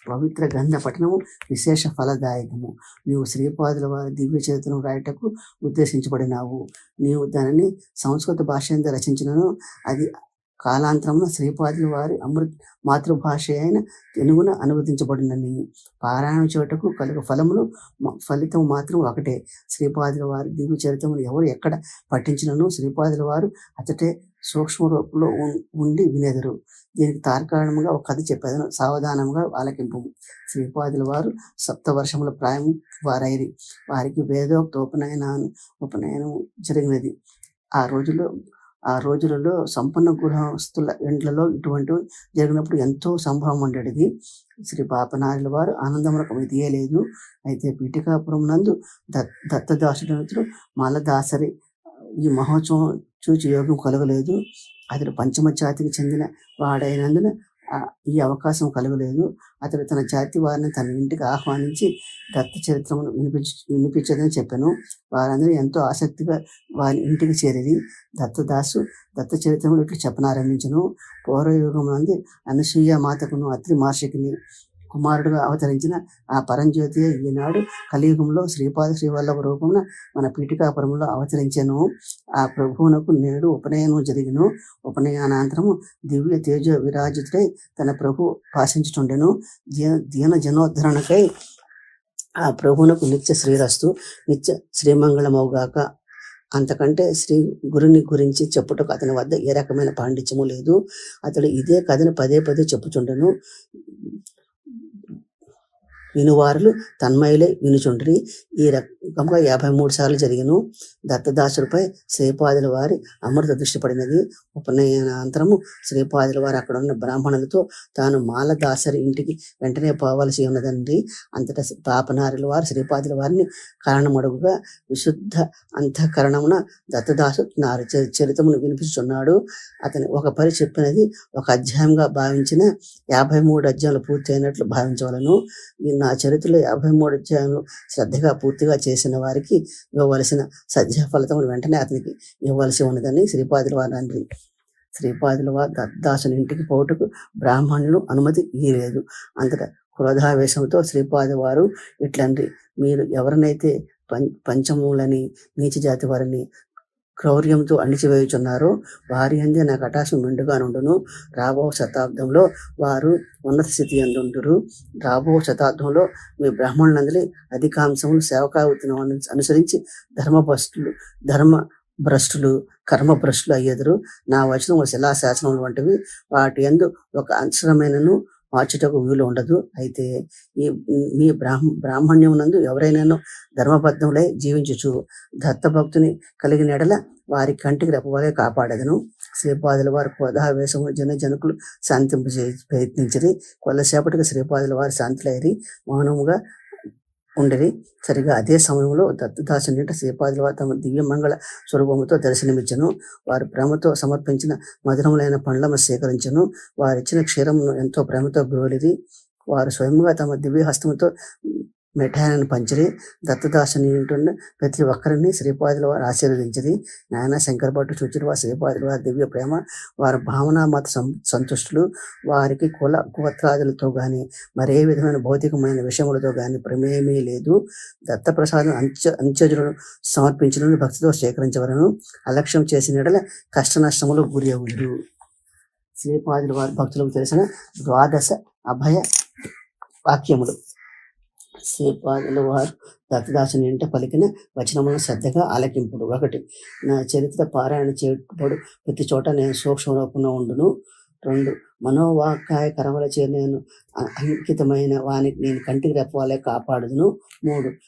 పవిత్ర గ్రంథ పఠనము విశేష ఫలదాయకము. నీవు శ్రీపాదుల వారి దివ్య చరిత్రను రాయటకు ఉద్దేశించబడినావు. నీవు దానిని సంస్కృత భాష యందు రచించినను అది కాలాంతరమున శ్రీపాదుల వారి మాతృభాష అయిన తెలుగున అనువదించబడినని. పారాయణ చోటకు కలుగు ఫలితం మాత్రం ఒకటే. శ్రీపాదుల వారి దివ్య చరిత్రమును ఎవరు ఎక్కడ పఠించినను శ్రీపాదుల వారు అతటే సూక్ష్మ రూపంలో ఉండి వినెదరు. దీనికి తార్కాణముగా ఒక కథ చెప్పేదను, సావధానముగా ఆలకింపు. శ్రీపాదుల వారు 7 వర్షముల ప్రాయం వారైరి. వారికి వేదోక్త ఉపనయనం జరిగినది. ఆ రోజుల్లో ఆ రోజులలో సంపన్న గృహస్థుల ఇండ్లలో ఇటువంటివి జరిగినప్పుడు ఎంతో సంభవం ఉండేది. శ్రీ పాపనారుల వారు ఆనందమునకు మితియే లేదు. అయితే పీఠికాపురం నందు దత్తదాసుడు మాలదాసరి ఈ మహోత్సవం చూచి యోగం కలగలేదు. అతడు పంచమ జాతికి చెందిన వాడైనందున ఈ అవకాశం కలగలేదు. అతడు తన జాతి వారిని తన ఇంటికి ఆహ్వానించి దత్త చరిత్రమును వినిపించదని చెప్పాను. వారందరూ ఎంతో ఆసక్తిగా వారి ఇంటికి చేరేది. దత్తదాసు దత్త చరిత్రములు ఇట్లు చెప్పనారంభించను. పూర్వయుగం నుండి అనసూయ మాతకును అత్రి మహర్షికిని కుమారుడుగా అవతరించిన ఆ పరంజ్యోతి ఈనాడు కలియుగంలో శ్రీపాద శ్రీవల్లభ రూపమున మన పీఠికాపురంలో అవతరించెను. ఆ ప్రభువునకు నేడు ఉపనయనం జరిగిను. ఉపనయనానంతరము దివ్య తేజ విరాజితుడై తన ప్రభు భాషించుచుండెను. దీన జనోద్ధరణకై ఆ ప్రభువునకు నిత్య శ్రీరస్తు, నిత్య శ్రీమంగళమవుగాక. అంతకంటే శ్రీ గురుని గురించి చెప్పుటకు అతని వద్ద ఏ రకమైన పాండిత్యము లేదు. అతడు ఇదే కథను పదే పదే చెప్పుచుండెను. వినువారులు తన్మయులై వినుచుండ్రి. ఈ రకంగా 53 సార్లు జరిగిను. దత్తదాసుడిపై శ్రీపాదుల వారి అమృత దృష్టి పడినది. ఉపనయనానంతరము శ్రీపాదుల వారు అక్కడ ఉన్న బ్రాహ్మణులతో తాను మాలదాసరి ఇంటికి వెంటనే పోవలసి ఉన్నదండి. అంతటా పాపనారుల వారు శ్రీపాదుల వారిని కారణమడుగుగా విశుద్ధ అంతఃకరణమున దత్తదాసు నా చరిత్రమును వినిపిస్తున్నాడు. అతని ఒక పరి చెప్పినది ఒక అధ్యాయంగా భావించిన 53 అధ్యాయాలు పూర్తి అయినట్లు భావించవలను. నా చరిత్రలో 53 అధ్యాయాలు శ్రద్ధగా పూర్తిగా చేసిన వారికి ఇవ్వవలసిన సద్య ఫలితమును వెంటనే అతనికి ఇవ్వవలసి ఉన్నదని శ్రీపాదుల వారు అన్నారు. శ్రీపాదుల వారు దత్తదాసుని ఇంటికి పోటుకు బ్రాహ్మణులు అనుమతి ఇయ్యలేదు. అంతటా క్రోధావేశంతో శ్రీపాద వారు ఇట్లండ్రి, మీరు ఎవరినైతే పంచములని నీచ జాతి వారిని క్రౌర్యంతో అణిచివేయుచున్నారో వారి అందే నా కటాక్షం మెండుగా నుండును. రాబో శతాబ్దంలో వారు ఉన్నత స్థితి అందుంటురు. రాబో శతాబ్దంలో మీ బ్రాహ్మణులందరి అధికాంశములు సేవకావృత్తిని అనుసరించి ధర్మ భ్రష్టులు కర్మ భ్రష్టులు అయ్యేదురు. నా వచనములు శిలాశాసనములు వంటివి, వాటి యందు ఒక అంశమైనను మార్చుటకు వీలు ఉండదు. అయితే మీ బ్రాహ్మణ్యమునందు ఎవరైనాను ధర్మబద్ధములై జీవించుచు దత్తభక్తుని కలిగిన ఎడల వారి కంటికి రెప్పవలే కాపాడదను. శ్రీపాదుల వారు క్రోధావేశము జనకులు శాంతింప ప్రయత్నించిరి. కొల్లసేపటికి శ్రీపాదుల వారి శాంతిలైరి మౌనముగా ఉండేది. సరిగా అదే సమయంలో దత్తదాసుని శ్రీపాదుల వారు తమ దివ్య మంగళ స్వరూపముతో దర్శనమిచ్చను. వారు ప్రేమతో సమర్పించిన మధురములైన పండ్లను స్వీకరించను. వారిచ్చిన క్షీరమును ఎంతో ప్రేమతో గ్రోలిరి. వారు స్వయంగా తమ దివ్య హస్తముతో మిఠాయిలను పంచిరి. దత్తదాసుని ఉంటున్న ప్రతి ఒక్కరిని శ్రీపాదుల వారు ఆశీర్వదించిరి. నాయన శంకర భట్టు చూచిన వారు శ్రీపాదుల వారి దివ్య ప్రేమ, వారి భావనా మత సంతుష్టులు. వారికి కుల గోత్రాదులతో గాని మరే విధమైన భౌతికమైన విషయములతో గాని ప్రమేమీ లేదు. దత్తప్రసాదం అంత్యజులను సమర్పించిన భక్తితో స్వీకరించవలను. అలక్ష్యం చేసిన ఎడల కష్ట నష్టములు గురి అవుదురు. శ్రీపాదుల వారి భక్తులకు తెలిసిన 12 అభయ వాక్యములు. శ్రీపాదుల వారు దత్తదాసుని ఇంట పలికిన వచనములను శ్రద్ధగా ఆలకింపుడు. 1. నా చరిత్ర పారాయణ చేయబడు ప్రతి చోట నేను సూక్ష్మ రూపంలో ఉండును. 2. మనోవాకాయ కర్మల చే నేను అంకితమైన వానికి నేను కంటికి రెప్పవాలే కాపాడుదును. 3.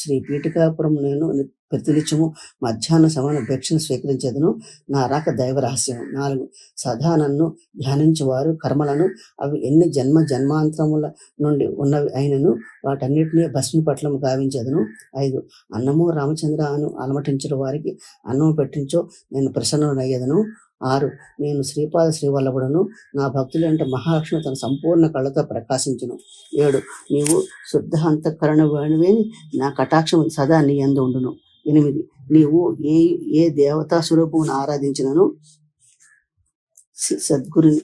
శ్రీ పీఠికాపురం నేను ప్రతినిత్యము మధ్యాహ్న సమయం భిక్షను స్వీకరించేదను. నా రాక దైవ రహస్యం. 4. సదా నన్ను ధ్యానించేవారు కర్మలను అవి ఎన్ని జన్మాంతరముల నుండి ఉన్నవి అయినను వాటన్నిటినీ భస్మి పట్లము గావించేదను. 5. అన్నము రామచంద్ర అను అలమటించడం వారికి అన్నము పెట్టించో నేను ప్రసన్నుడయ్యేదను. 6. నేను శ్రీపాద శ్రీవల్లభుడను. నా భక్తులు అంటే మహాలక్ష్మి తన సంపూర్ణ కళ్ళతో ప్రకాశించును. 7. నీవు శుద్ధ అంతఃకరణ వానివేని నా కటాక్షం సదా నీ యందు ఉండును. 8. నీవు ఏ దేవతా స్వరూపమును ఆరాధించినను సద్గురుని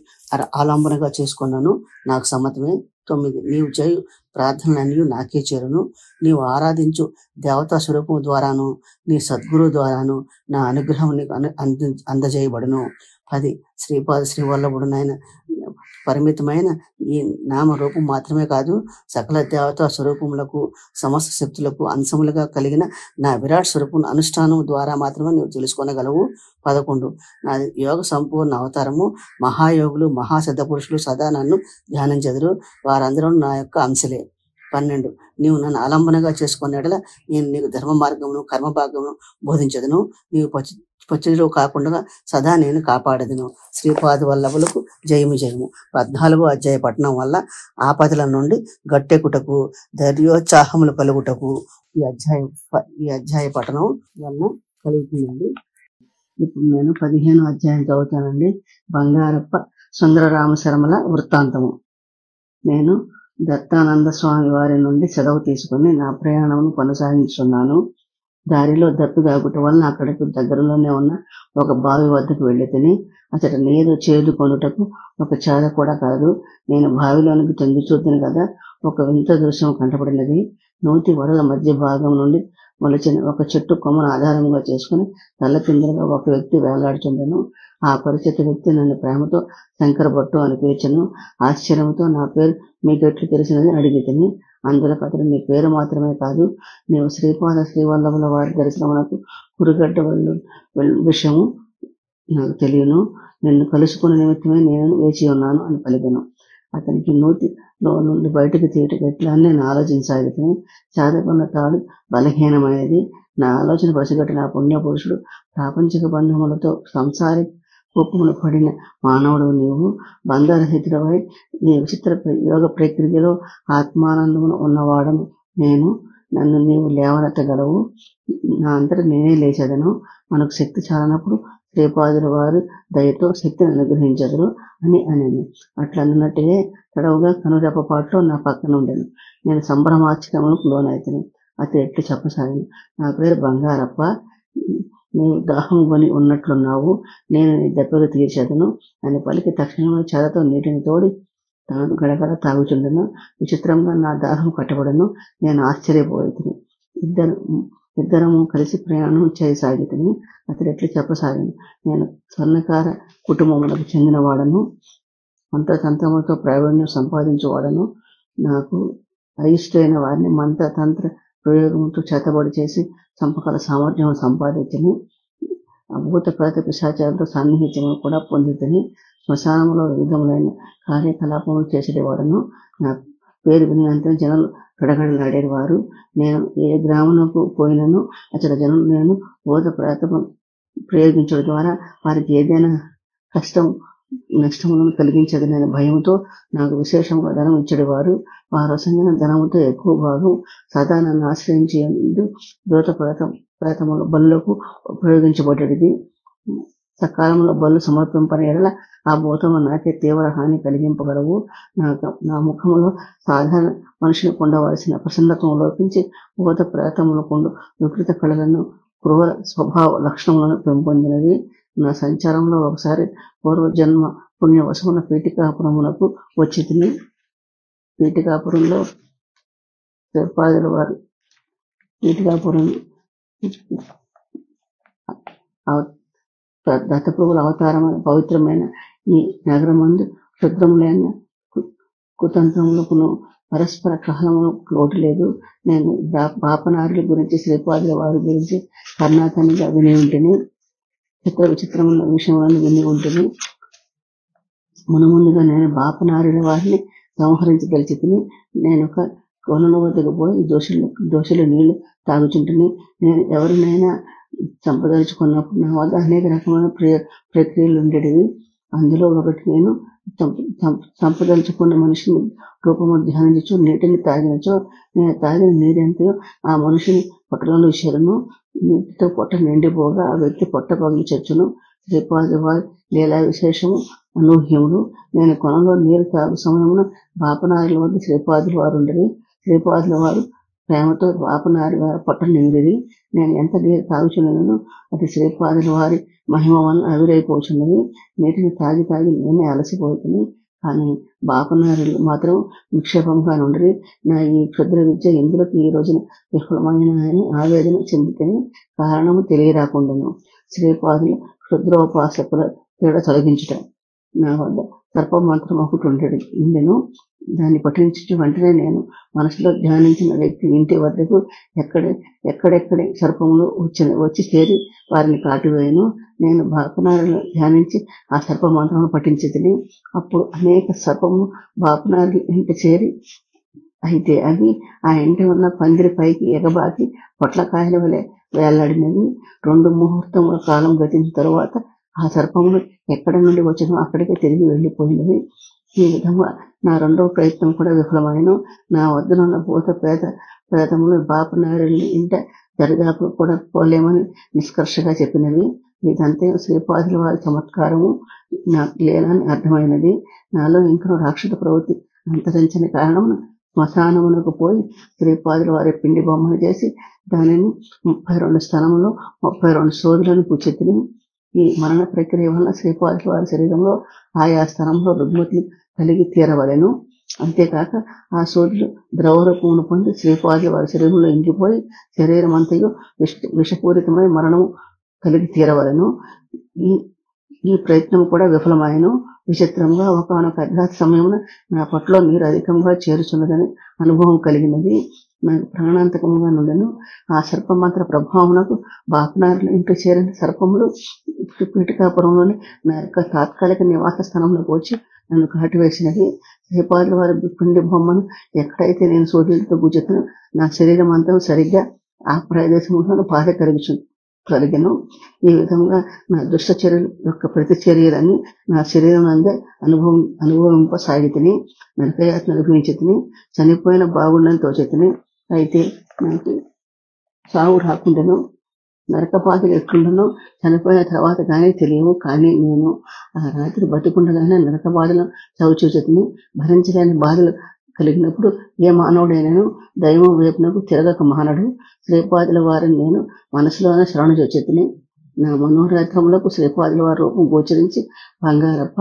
ఆలంబనగా చేసుకున్నాను, నాకు సమ్మతమే. 9. నీవు చేయు ప్రార్థనలన్నీ నాకే చేరును. నీవు ఆరాధించు దేవతా స్వరూపం ద్వారాను నీ సద్గురు ద్వారాను నా అనుగ్రహం నీకు అందజేయబడును. 10. శ్రీపాద శ్రీవల్లభుడునైన పరిమితమైన ఈ నామరూపం మాత్రమే కాదు, సకల దేవతా స్వరూపములకు సమస్త శక్తులకు అంశములుగా కలిగిన నా విరాట్ స్వరూపం అనుష్ఠానం ద్వారా మాత్రమే నువ్వు తెలుసుకొనగలవు. 11. నా యోగ సంపూర్ణ అవతారము. మహాయోగులు మహాసిద్ధ పురుషులు సదా నన్ను ధ్యానించెదరు. వారందరూ నా యొక్క అంశలే. 12. నీవు నన్ను ఆలంబనగా చేసుకునేటలా నేను నీకు ధర్మ మార్గమును కర్మ భాగమును బోధించదును. నీవు పచ్చిలో కాకుండా సదా నేను కాపాడదును. శ్రీపాద వల్లభులకు జయము జయము. 14వ అధ్యాయ పఠనం వల్ల ఆపదల నుండి గట్టెకుటకు ధైర్యోత్సాహములు కలుగుటకు ఈ అధ్యాయ పఠనం వల్ల కలుగుతుందండి. ఇప్పుడు నేను 15వ అధ్యాయం చదువుతానండి. బంగారప్ప సుందరరామ శర్మల వృత్తాంతము. నేను దత్తానంద స్వామి వారి నుండి సెలవు తీసుకుని నా ప్రయాణమును కొనసాగించున్నాను. దారిలో దప్పిగాగుట వలన అక్కడికి దగ్గరలోనే ఉన్న ఒక బావి వద్దకు వెళ్ళి తిని అతడు నీరు చేదు కొనుటకు ఒక చేద కూడా కాదు. నేను బావిలోనికి తొంగి చూద్దాను కదా, ఒక వింత దృశ్యం కంటపడినది. నూతి వరల మధ్య భాగం నుండి మొలిచిన ఒక చెట్టు కొమ్మను ఆధారంగా చేసుకుని తల్లకిందులుగా ఒక వ్యక్తి వేలాడుచుండెను. ఆ పరిచిత వ్యక్తి నన్ను ప్రేమతో శంకర భట్టు అని పిలిచెను. ఆశ్చర్యంతో నా పేరు మీకెట్లు తెలిసినది అడిగి తిని, అందులో అతడు నీ పేరు మాత్రమే కాదు, నీవు శ్రీపాద శ్రీవల్లభుల వారి దర్శనమునకు కురుగడ్డ విషయము నాకు తెలియను. నిన్ను కలుసుకున్న నిమిత్తమే నేను వేచి ఉన్నాను అని పలికెను. అతనికి నూతిలో నుండి బయటకు తీయటకు ఎట్లా అని నేను ఆలోచించసాగితే, చాదకున్న తాడు బలహీనమైనది. నా ఆలోచన పసిగట్టి నా పుణ్యపురుషుడు, ప్రాపంచిక బంధములతో సంసారి కోపమును పడిన మానవుడు నీవు బంధరహితుడవై నీ విచిత్ర యోగ ప్రక్రియలో ఆత్మానందమును ఉన్నవాడను నేను. నన్ను నీవు లేవనెత్తగలవు, నా అంతటా నేనే లేచేదను. మనకు శక్తి చాలనప్పుడు శ్రీపాదుల వారు దయతో శక్తిని అనుగ్రహించదురు అని అనేది. అట్లా అన్నట్టుగా తడవుగా కనురెప్పపాట్లో నా పక్కన ఉండేను. నేను సంభ్రమాశ్చర్యములకు లోనైతిని. అతడు ఎట్లు చెప్పసాగాను, నా పేరు బంగారప్ప, నీవు దాహము కొని ఉన్నట్లున్నావు, నేను నీ దెబ్బలు తీర్చేదను అని పలికి తక్షణమే చేదతో నీటిని తోడి తాను గడగడ తాగుచుండెను. విచిత్రంగా నా దాహం కట్టబడను. నేను ఆశ్చర్యపోయితిని. ఇద్దరము కలిసి ప్రయాణం చేయసాగితిని. అతడు ఎట్లు చెప్పసాగాను, నేను స్వర్ణకార కుటుంబములకు చెందినవాడను, మంత్రతంత్రములతో ప్రావీణ్యం సంపాదించువాడను. నాకు అయిష్టైన వారిని మంత్ర తంత్ర ప్రయోగంతో చేతబడి చేసి చంపగల సామర్థ్యం సంపాదించని, అభూత ప్రేత పిశాచాలతో సాన్నిహిత్యమును కూడా పొందితిని. శ్మశానంలో వివిధములైన కార్యకలాపములు చేసేవాడను. నా పేరు వినినంత జనులు గడగడలాడేవారు. నేను ఏ గ్రామమునకు పోయినను అతడి జనులు నేను భూత ప్రేతము ప్రయోగించడం ద్వారా వారికి ఏదైనా నష్టములను కలిగించదనే భయంతో నాకు విశేషంగా ధనం ఇచ్చేవారు. వారు సంగిన ధనముతో ఎక్కువ భాగం సదా నన్ను ఆశ్రయించి భూత ప్రేతముల బలులకు ఉపయోగించబడ్డది. సకాలంలో బలు సమర్పింపని ఎడల ఆ భూతము నాకే తీవ్ర హాని కలిగింపగలవు. నా ముఖములో సాధారణ మనిషిని పొందవలసిన ప్రసన్నతను లోపించి భూత ప్రేతములకుండు వికృత కళలను క్రూర స్వభావ లక్షణములను పెంపొందినది. నా సంచారంలో ఒకసారి పూర్వజన్మ పుణ్యవశమున పీఠికాపురమునకు వచ్చి తిని, పీఠికాపురంలో శ్రీపాదుల వారు దత్తప్రభుల అవతారమైన పవిత్రమైన ఈ నగరమందు క్షుద్రములైన కుతంత్రములకును పరస్పర కలహములకు లోటు లేదు. నేను పాపనారుల గురించి శ్రీపాదుల వారి గురించి కర్ణాకనిగా విని ఉంటేనే, చిత్ర విచిత్రముల విషయములను విని ఉంటేనే, మునముందుగా నేను బాపనారుల వారిని సంహరించగలిచి తిని, నేను ఒక కొలను వద్దకు పోయి దోషుల నీళ్లు తాగుచుంటుని, నేను ఎవరినైనా చంపదలుచుకున్నప్పుడు నా వద్ద అనేక రకమైన ప్రక్రియలు ఉండేటివి. అందులో ఒకటి, నేను చంపదలుచుకున్న మనిషిని రూపము ధ్యానించు నీటిని తాగినచో నేను తాగిన నీరెంతయో ఆ మనిషిని పొట్టలను విషయను. నీటితో పొట్ట నిండిపోగా ఆ వ్యక్తి పొట్ట పగిలి చచ్చును. శ్రీపాదుల వారి లీలా విశేషము అనూహ్యములు. నేను కొనలో నీరు తాగు సమయమున బాపనారుల వద్ద శ్రీపాదుల వారు ఉండేది. శ్రీపాదుల వారు ప్రేమతో బాపనారి వారి పొట్ట నిండిది. నేను ఎంత నీరు తాగుచున్నానో అది శ్రీపాదుల వారి మహిమ వలన ఆవిరైపోచున్నది. నీటిని తాగి నేనే అలసిపోతుంది, కానీ బాపనారులు మాత్రం నిక్షేపంగా నుండి నా ఈ క్షుద్ర విద్య ఎందులకు ఈ రోజున విఫలమైన అని ఆవేదన చెందితేనే కారణము తెలియరాకుండాను. శ్రీపాదుల క్షుద్రోపాసకుల పీడ తొలగించుట. నా వద్ద సర్పమంత్రం ఒకటి ఉండెను. దాన్ని పఠించు వెంటనే నేను మనసులో ధ్యానించిన వ్యక్తి ఇంటి వద్దకు ఎక్కడెక్కడే సర్పములు వచ్చి చేరి వారిని కాటివేయను. నేను బాపనారులను ధ్యానించి ఆ సర్పమంత్రమును పఠించితిని. అప్పుడు అనేక సర్పములు బాపనారుల ఇంటి చేరి, అయితే అవి ఆ ఇంటి ఉన్న పందిరి పైకి ఎగబాకి పొట్లకాయల వలె వేలాడినవి. 2 ముహూర్తముల కాలం గతించిన తరువాత ఆ సర్పములు ఎక్కడి నుండి వచ్చినో అక్కడికే తిరిగి వెళ్ళిపోయినవి. ఈ విధంగా నా 2వ ప్రయత్నం కూడా విఫలమైన. నా వద్దనున్న భూత ప్రేతములు బాపనాయుడిని ఇంట దరిదాపు కూడా పోలేమని నిష్కర్షగా చెప్పినవి. ఇదంతే శ్రీపాదుల వారి చమత్కారము నాకు లేనని అర్థమైనది. నాలో ఇంకా రాక్షస ప్రవృత్తి అంతరించని కారణం శ్మశానమునకు పోయి శ్రీపాదుల వారి పిండి బొమ్మను చేసి దానిని 32 స్థలములో 32 సోదులను పుచ్చెత్తిని. ఈ మరణ ప్రక్రియ వలన శ్రీపాదుల వారి శరీరంలో ఆయా స్థలంలో రుగ్మతులు కలిగి తీరవలెను. అంతేకాక ఆ సోదులు ద్రవరూపమును పొంది శ్రీపాదుల వారి శరీరంలో ఇంకిపోయి శరీరం అంతయు విషపూరితమై మరణము కలిగి తీరవలెను. ఈ ప్రయత్నం కూడా విఫలమాయను. విచిత్రంగా ఒకనొక అర్ధరాత్రి సమయమున నా పట్ల నీరు అధికంగా చేరుచున్నదని అనుభవం కలిగినది. నాకు ప్రాణాంతకముగా నుండెను. ఆ సర్పమంత్ర ప్రభావమునకు బాపనారుల ఇంటి చేరిన సర్పములు పీఠికాపురంలోని నా యొక్క తాత్కాలిక నివాస స్థలంలోకి వచ్చి నన్ను కాటివేసినది. శ్రీపాదుల వారి పిండి బొమ్మను ఎక్కడైతే నేను సోదరులతో గుచ్చుతున్నా నా శరీరం అంతా సరిగ్గా ఆ ప్రదేశంలో బాధ కలిగను. ఈ విధంగా నా దుష్ట చర్యల యొక్క ప్రతిచర్యలన్నీ నా శరీరం అందే అనుభవింపసాగితిని. నరకయాత్ర అనుభవించితిని. చనిపోయిన బాగుండని తోచెతిని. అయితే నాకు సాగు రాకుండాను నరక బాధలు ఎట్లుండనో చనిపోయిన తర్వాత కానీ తెలియవు. కానీ నేను ఆ రాత్రి బతికుండగానే నరక బాధలను చవిచూచితిని. భరించలేని బాధలు కలిగినప్పుడు ఏ మానవుడైనను దైవం వైపునకు తిరగక మానడు. శ్రీపాదుల వారిని నేను మనసులోనే శరణు చొచ్చితిని. నా మనోరాత్రములకు శ్రీపాదుల వారి రూపం గోచరించి, బంగారప్ప,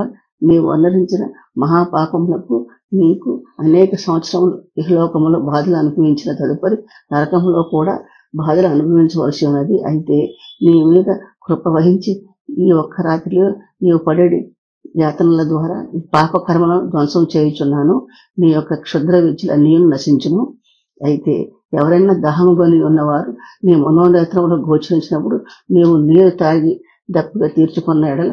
నీవు అనుసరించిన మహాపాపములకు నీకు అనేక సంవత్సరములు ఇహలోకములో బాధలు అనుభవించిన తదుపరి నరకంలో కూడా బాధలు అనుభవించవలసి ఉన్నది. అయితే నీ మీద కృప వహించి ఈ ఒక్క రాత్రిలో నీవు పడేడి యాతనల ద్వారా ఈ పాపకర్మలను ధ్వంసం చేయుచున్నాను. నీ యొక్క క్షుద్ర విద్యలు అన్నీ నశించును. అయితే ఎవరైనా దాహముగొని ఉన్నవారు నీ మనోనేత్రములో గోచరించినప్పుడు నీవు నీరు తాగి దప్పుగా తీర్చుకున్న ఎడల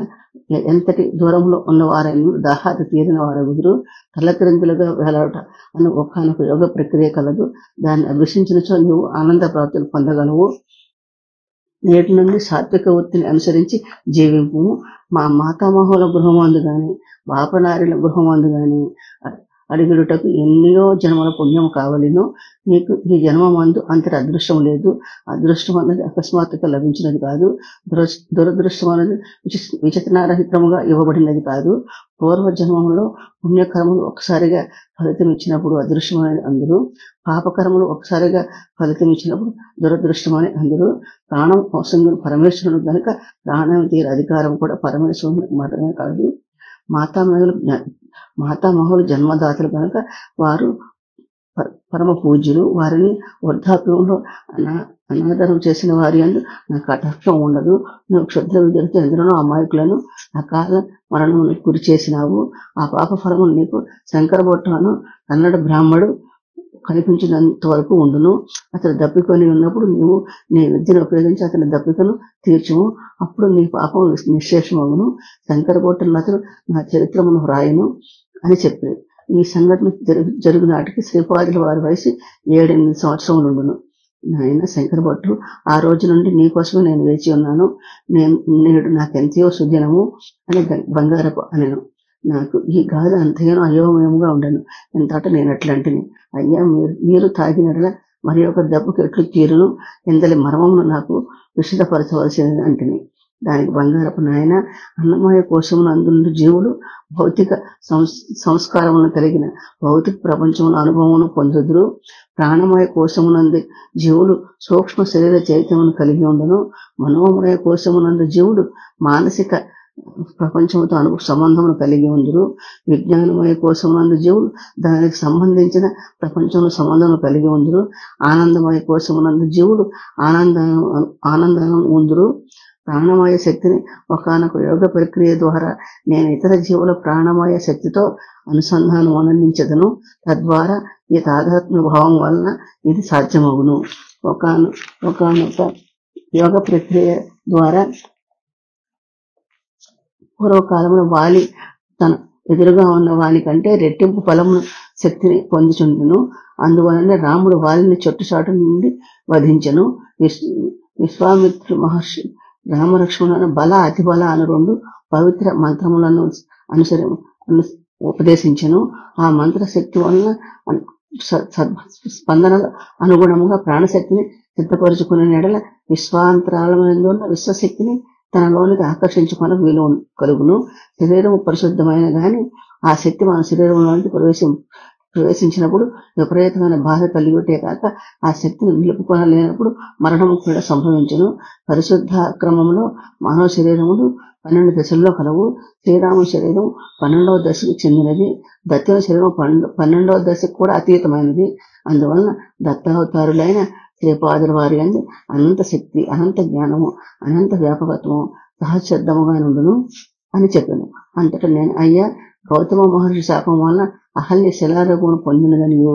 ఎంతటి దూరంలో ఉన్నవారైనా దాహాత తీరిన వారెగుదురు. తలక్రిందులుగా వేలాడట అని ఒకనొక యోగ ప్రక్రియ కలదు. దాన్ని అభ్యసించినచో నీవు ఆనంద ప్రాప్తులు పొందగలవు. నేటి నుండి సాత్విక వృత్తిని అనుసరించి జీవింపు. మా మాతామహుల గృహమందు గాని బాపనారిల గృహమందు గాని అడిగిడుటకు ఎన్నో జన్మల పుణ్యం కావలేను. నీకు ఈ జన్మమందు అంతటి అదృష్టం లేదు. అదృష్టం అన్నది అకస్మాత్తుగా లభించినది కాదు. దురదృష్టం అన్నది విచిత్రరహితముగా ఇవ్వబడినది కాదు. పూర్వ జన్మంలో పుణ్యకర్మలు ఒకసారిగా ఫలితం ఇచ్చినప్పుడు అదృష్టం అనేది అందరూ, పాపకర్మలు ఒకసారిగా ఫలితం ఇచ్చినప్పుడు దురదృష్టం అని అందరూ. ప్రాణం కోసం పరమేశ్వరుడు కనుక ప్రాణం తీరే అధికారం కూడా పరమేశ్వరుడు మాత్రమే కాదు. మాతామహులు జన్మదాతలు కనుక వారు పరమ పూజ్యులు. వారిని వృద్ధాప్యంలో అనాదరం చేసిన వారి అందు నాకు కటాక్షం ఉండదు. నువ్వు క్షుద్ర విద్యలతో ఎందరో అమాయకులను అకాల మరణములకు గురి చేసినావు. ఆ పాప ఫలము నీకు శంకరభొట్టను కన్నడ బ్రాహ్మడు కనిపించినంత వరకు ఉండును. అతను దప్పికొని ఉన్నప్పుడు నీవు నీ విద్యను ఉపయోగించి అతని దప్పికను తీర్చుము. అప్పుడు నీ పాపం నిశ్శేషమగును. శంకరభొట్టను అతను నా చరిత్రమును వ్రాయను అని చెప్పారు. ఈ సంఘటన జరుగు నాటికి శ్రీపాదుల వారి వయసు 7-8 సంవత్సరములు ఉండును. నాయన శంకరభట్టు, ఆ రోజు నుండి నీకోసమే నేను వేచి ఉన్నాను. నేడు నాకెంతయో సుదినము అని బంగారపు అనెను. నాకు ఈ గాథ అంతగానో అయోమయంగా ఉండను. ఎంతట నేను అట్లాంటిని. అయ్యా, మీరు తాగినట్ల మరి ఒక దెబ్బకు ఎట్లు తీరును ఎందలి మర్మమును నాకు విశదపరచవలసినది అంటిని. దానికి బంగారపు, నాయన, అన్నమయ కోశమును అందున్న జీవులు భౌతిక సంస్కారములను కలిగిన భౌతిక ప్రపంచమును అనుభవమును పొందుదురు. ప్రాణమయ కోశమునందు జీవులు సూక్ష్మ శరీర చైతన్యమును కలిగి ఉండను. మనోమయ కోశమునందు జీవులు మానసిక ప్రపంచముతో సంబంధమును కలిగి ఉందరు. విజ్ఞానమయ కోశమునందు జీవులు దానికి సంబంధించిన ప్రపంచంలో సంబంధమును కలిగి ఉందరు. ఆనందమయ కోశమునందు జీవులు ఆనందం ఉందరు. ప్రాణమయ శక్తిని ఒకనొక యోగ ప్రక్రియ ద్వారా నేను ఇతర జీవుల ప్రాణమయ శక్తితో అనుసంధానం ఆనందించదను. తద్వారా ఈ తాదాత్మ్య భావం వలన ఇది సాధ్యమగును. ఒకనొక యోగ ప్రక్రియ ద్వారా పూర్వకాలంలో వాలి తన ఎదురుగా ఉన్న వాని కంటే రెట్టింపు ఫలమును శక్తిని పొందుచుండును. అందువలనే రాముడు వాలిని చెట్టుచాటు నుండి వధించెను. విశ్వామిత్ర మహర్షి రామలక్ష్మణులను బల అతిబల అను 2 పవిత్ర మంత్రములను ఉపదేశించెను. ఆ మంత్ర శక్తి వలన స్పందనల అనుగుణముగా ప్రాణశక్తిని సిద్ధపరుచుకునే ఎడల విశ్వాంతరాలమైన విశ్వశక్తిని తనలోనికి ఆకర్షించుకున్న వీలు కలుగును. శరీరము పరిశుద్ధమైన గాని ఆ శక్తి మన శరీరంలోనికి ప్రవేశించినప్పుడు విపరీతమైన బాధ కలిగితే కాక ఆ శక్తిని నిలుపుకొనలేనప్పుడు మరణము కూడా సంభవించును. పరిశుద్ధ క్రమంలో మానవ శరీరములు 12 దశల్లో కలవు. శ్రీరామ శరీరం 12వ దశకు చెందినది. దత్తుని శరీరం 12వ దశకు కూడా అతీతమైనది. అందువలన దత్తావతారులైన శ్రీపాదుల వారి అందు అనంత శక్తి, అనంత జ్ఞానము, అనంత వ్యాపకత్వము సహజసిద్ధముగా నుండును అని చెప్పాను. అంతటా నేను, అయ్యా, గౌతమ మహర్షి శాపం వలన అహల్య శిలారూపమును పొందినదనియు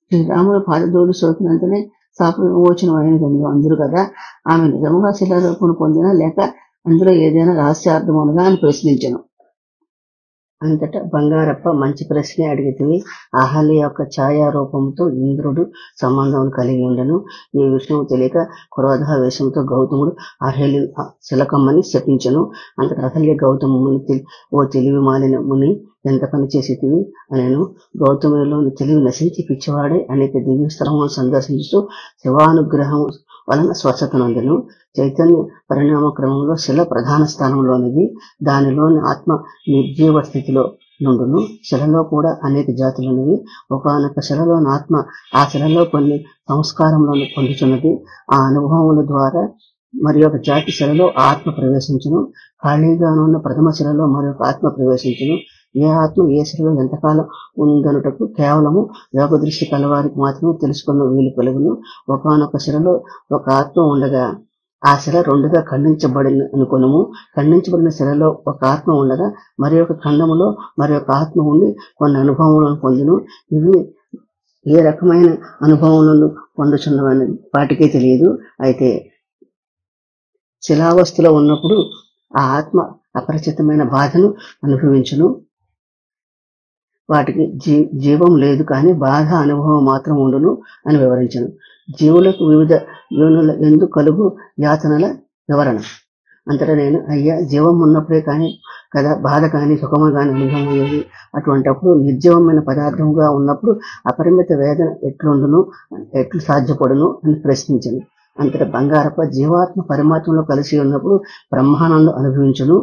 శ్రీరాముల పాదధూళి సోకినంతనే శాప విమోచనమైనదనియు అందరు కదా. ఆమె నిజముగా శిలారూపమును పొందినా లేక అందులో ఏదైనా రహస్యార్థమునుగా అని ప్రశ్నించను. అంతటా బంగారప్ప, మంచి ప్రశ్నే అడిగితివి. అహల్య యొక్క ఛాయారూపంతో ఇంద్రుడు సంబంధం కలిగి ఉండను. ఈ విషయం తెలియక క్రోధావేశంతో గౌతముడు అహల్య శిలకమ్మని శపించను. అంతటా అహల్య గౌతముని, ఓ తెలివి మాలిన ముని, ఎంత పని చేసేటివి అనేను. గౌతములోని తెలివి నశించి పిచ్చివాడే అనేక దివ్య స్థలములను సందర్శించుతూ శివానుగ్రహం వలన స్వచ్ఛత నొందెను. చైతన్య పరిణామ క్రమంలో శిల ప్రధాన స్థానంలోనిది. దానిలోని ఆత్మ నిర్జీవ స్థితిలో నుండును. శిలలో కూడా అనేక జాతులున్నవి. ఒకనొక శిలలోని ఆత్మ ఆ శిలలో కొన్ని సంస్కారములను పొందుతున్నది. ఆ అనుభవముల ద్వారా మరి ఒక జాతి శిలలో ఆత్మ ప్రవేశించును. ఖాళీగా ఉన్న ప్రథమ శిలలో మరొక ఆత్మ ప్రవేశించును. ఏ ఆత్మ ఏ శిలలో ఎంతకాలం ఉందనుటకు కేవలము యోగ దృష్టి కలవారికి మాత్రమే తెలుసుకున్న వీలు కలుగును. ఒకనొక శిలలో ఒక ఆత్మ ఉండగా ఆ శిల 2గా ఖండించబడిన అనుకునము. ఖండించబడిన శిలలో ఒక ఆత్మ ఉండగా మరి ఒక ఖండములో మరి ఒక ఆత్మ ఉండి కొన్ని అనుభవములను పొందును. ఇవి ఏ రకమైన అనుభవములను పొందుచున్నవని వాటికే తెలియదు. అయితే శిలావస్థలో ఉన్నప్పుడు ఆ ఆత్మ అపరిచితమైన బాధను అనుభవించును. వాటికి జీవం లేదు కానీ బాధ అనుభవం మాత్రం ఉండును అని వివరించను. జీవులకు వివిధ యోనుల ఎందు కలుగు యాతనల వివరణ. అంతటా నేను, అయ్యా, జీవం ఉన్నప్పుడే కానీ కదా బాధ కానీ సుఖము కానీ అనుభవం అయ్యేది. అటువంటిప్పుడు నిర్జీవమైన పదార్థంగా ఉన్నప్పుడు అపరిమిత వేదన ఎట్లు సాధ్యపడును అని ప్రశ్నించను. అంతటా బంగారప్ప, జీవాత్మ పరమాత్మలో కలిసి ఉన్నప్పుడు బ్రహ్మానందం అనుభవించును.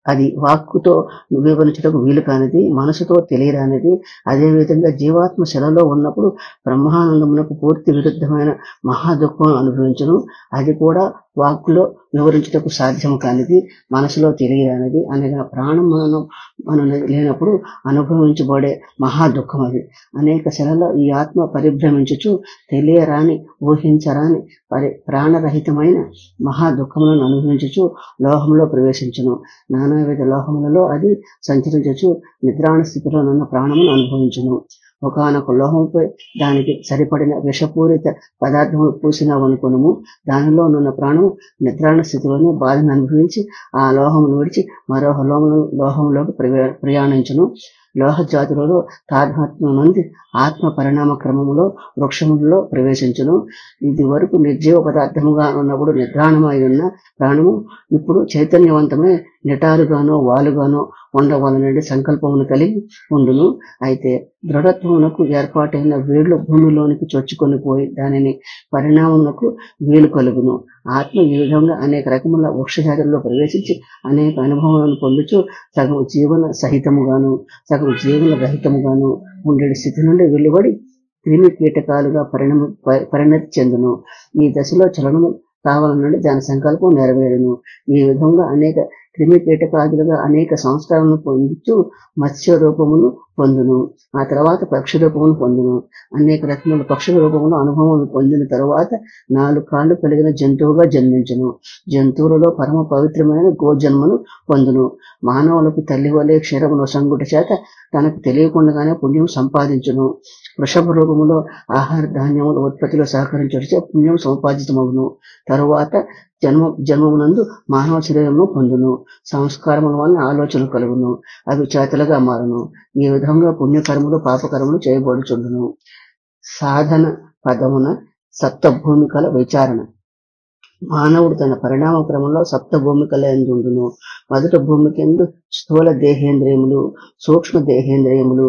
అది వాక్కుతో వివరించడానికి వీలు కానిది, మనసుతో తెలియరానిది. అదేవిధంగా జీవాత్మ శిలలో ఉన్నప్పుడు బ్రహ్మానందమునకు పూర్తి విరుద్ధమైన మహాదుఖం అనుభవించును. అది కూడా వాక్కులో వివరించటకు సాధ్యము కానిది, మనసులో తెలియరానిది. అనగా ప్రాణం మనం లేనప్పుడు అనుభవించబడే మహా దుఃఖం అది. అనేక శిలలో ఈ ఆత్మ పరిభ్రమించుచు తెలియరాని, ఊహించరాని ప్రాణరహితమైన మహా దుఃఖములను అనుభవించుచు లోహంలో ప్రవేశించును. నానావిధ లోహములలో అది సంచరించచ్చు నిద్రాణ స్థితిలో నున్న ప్రాణమును అనుభవించును. ఒకనొక లోహంపై దానికి సరిపడిన విషపూరిత పదార్థములు పూసినవనుకును. దానిలో నున్న ప్రాణము నిద్రాణ స్థితిలోనే బాధను అనుభవించి ఆ లోహమును విడిచి మరో లోహంలోకి ప్రయాణించును. లోహ జాతులలో తాదాత్మ్యం నుండి ఆత్మ పరిణామ క్రమంలో వృక్షములలో ప్రవేశించును. ఇది వరకు నిర్జీవ పదార్థముగా ఉన్నప్పుడు నిద్రాణమై ఉన్న ప్రాణము ఇప్పుడు చైతన్యవంతమై నిటారుగానో వాలుగానో ఉండవలనని సంకల్పమును కలిగి ఉండును. అయితే దృఢత్వమునకు ఏర్పాటైన వేళ్లు భూమిలోనికి చొచ్చుకొని పోయి దానిని పరిణామమునకు వీలు కలుగును. ఆత్మ ఈ విధంగా అనేక రకముల వృక్షజాతుల్లో ప్రవేశించి అనేక అనుభవాలను పొందుచు సగం జీవన సహితముగాను సగం జీవన రహితముగాను ఉండే స్థితి నుండి వెలువడి క్రిమి కీటకాలుగా పరిణతి చెందును. ఈ దశలో చలనము కావాలన్నది దాని సంకల్పం నెరవేరును. ఈ విధంగా అనేక క్రిమి కీటకాదులుగా అనేక సంస్కారాలను పొందుతూ మత్స్య రూపమును పొందును. ఆ తర్వాత పక్షి రూపమును పొందును. అనేక రకముల పక్షుల రూపమును అనుభవమును పొందిన తరువాత 4 కాళ్ళు కలిగిన జంతువుగా జన్మించును. జంతువులలో పరమ పవిత్రమైన గోజన్మను పొందును. మానవులకు తల్లి వలె క్షీరమును సంగుట చేత తనకు తెలియకుండానే పుణ్యం సంపాదించును. వృషభ రూపములో ఆహార ధాన్యముల ఉత్పత్తిలో సహకరించే పుణ్యం సంపాదితమగును. తరువాత జన్మమునందు మానవ శరీరమును పొందును. సంస్కారముల వలన ఆలోచన కలుగును. అవి చేతలుగా మారును. ఈ విధంగా పుణ్యకర్మలు పాపకర్మలు చేయబడుచుండును. సాధన పదమున సప్తభూమికల విచారణ. మానవుడు తన పరిణామ క్రమంలో సప్త భూమికల ఎందుండును. మొదట భూమికి ఎందు స్థూల దేహేంద్రియములు, సూక్ష్మ దేహేంద్రియములు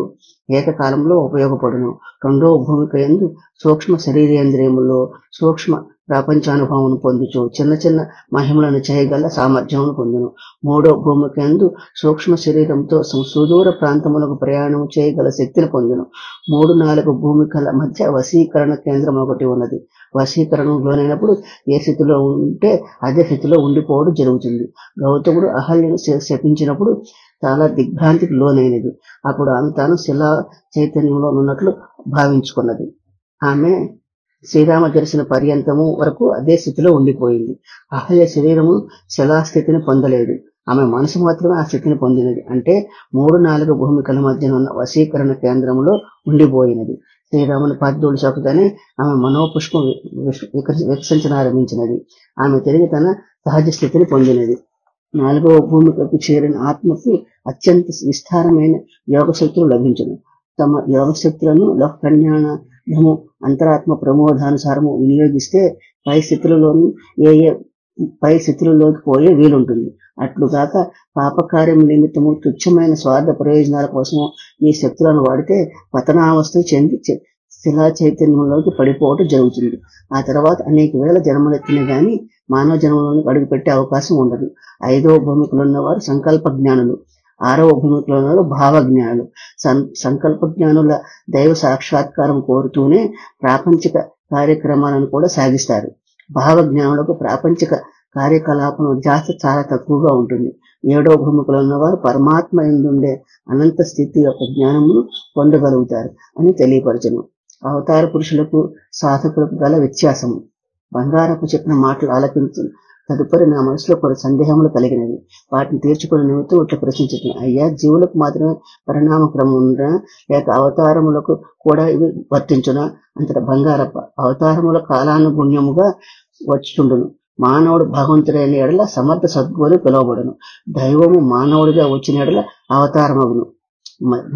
ఏకకాలంలో ఉపయోగపడును. రెండవ భూమిక ఎందు సూక్ష్మ శరీరేంద్రియములో సూక్ష్మ ప్రపంచానుభవం పొందుచు చిన్న చిన్న మహిమలను చేయగల సామర్థ్యమును పొందును. మూడో భూమిక ఎందు సూక్ష్మ శరీరంతో సుదూర ప్రాంతములకు ప్రయాణం చేయగల శక్తిని పొందును. 3-4 భూమికల మధ్య వశీకరణ కేంద్రం ఒకటి ఉన్నది. వశీకరణం లోనైనప్పుడు ఏ స్థితిలో ఉంటే అదే స్థితిలో ఉండిపోవడం జరుగుతుంది. గౌతముడు అహల్యను శపించినప్పుడు చాలా దిగ్భ్రాంతికి లోనైనది. అప్పుడు ఆమె తాను శిలా చైతన్యంలో ఉన్నట్లు భావించుకున్నది. ఆమె శ్రీరామ దర్శన పర్యంతము వరకు అదే స్థితిలో ఉండిపోయింది. అహల్య శరీరము శిలాస్థితిని పొందలేదు. ఆమె మనసు మాత్రమే ఆ స్థితిని పొందినది. అంటే 3-4 భూమికల మధ్య ఉన్న వశీకరణ కేంద్రంలో ఉండిపోయినది. శ్రీరాముని పాదధూళి సోకగానే ఆమె మనోపుష్పం వికసించనారంభించినది. ఆమె తిరిగి తన సహజ స్థితిని పొందినది. 4వ భూమికకు చేరిన ఆత్మకు అత్యంత విస్తారమైన యోగశక్తులు లభించును. తమ యోగశక్తులను లోక కళ్యాణము అంతరాత్మ ప్రమోదానుసారము వినియోగిస్తే పై స్థితులలోకి పోయే వీలుంటుంది. అట్లుగాక పాపకార్యం నిమిత్తము తుచ్చమైన స్వార్థ ప్రయోజనాల కోసము ఈ శక్తులను వాడితే పతనావస్థ చెంది శిలా చైతన్యంలోకి పడిపోవటం జరుగుతుంది. ఆ తర్వాత అనేక వేల జన్మలెత్తిన గాని మానవ జన్మలోకి అడుగుపెట్టే అవకాశం ఉండదు. 5వ భూమికలో ఉన్నవారు సంకల్ప జ్ఞానులు, 6వ భూమికలో ఉన్నవారు భావ జ్ఞానులు. సంకల్ప జ్ఞానుల దైవ సాక్షాత్కారం కోరుతూనే ప్రాపంచిక కార్యక్రమాలను కూడా సాగిస్తారు. భావ జ్ఞానులకు ప్రాపంచిక కార్యకలాపం జాస్తి చాలా తక్కువగా ఉంటుంది. 7వ భూమికలో ఉన్నవారు పరమాత్మ యందుండే అనంత స్థితి యొక్క జ్ఞానమును పొందగలుగుతారు అని తెలియపరచను. అవతార పురుషులకు సాధకులకు గల వ్యత్యాసము. బంగారపు చెప్పిన మాటలు ఆలకించు తదుపరి నా మనసులో కొన్ని సందేహములు కలిగినవి. వాటిని తీర్చుకునే నిమిత్తం ఇట్లా ప్రశ్నించుతుంది. అయ్యా, జీవులకు మాత్రమే పరిణామ క్రమం ఉందా, లేక అవతారములకు కూడా ఇవి వర్తించునా? అంతట బంగారప్ప, అవతారముల కాలానుగుణ్యముగా వచ్చుండును. మానవుడు భగవంతుడైన ఎడల సమర్థ సద్గురు పిలువబడును. దైవము మానవుడిగా వచ్చిన ఎడల అవతారమగును.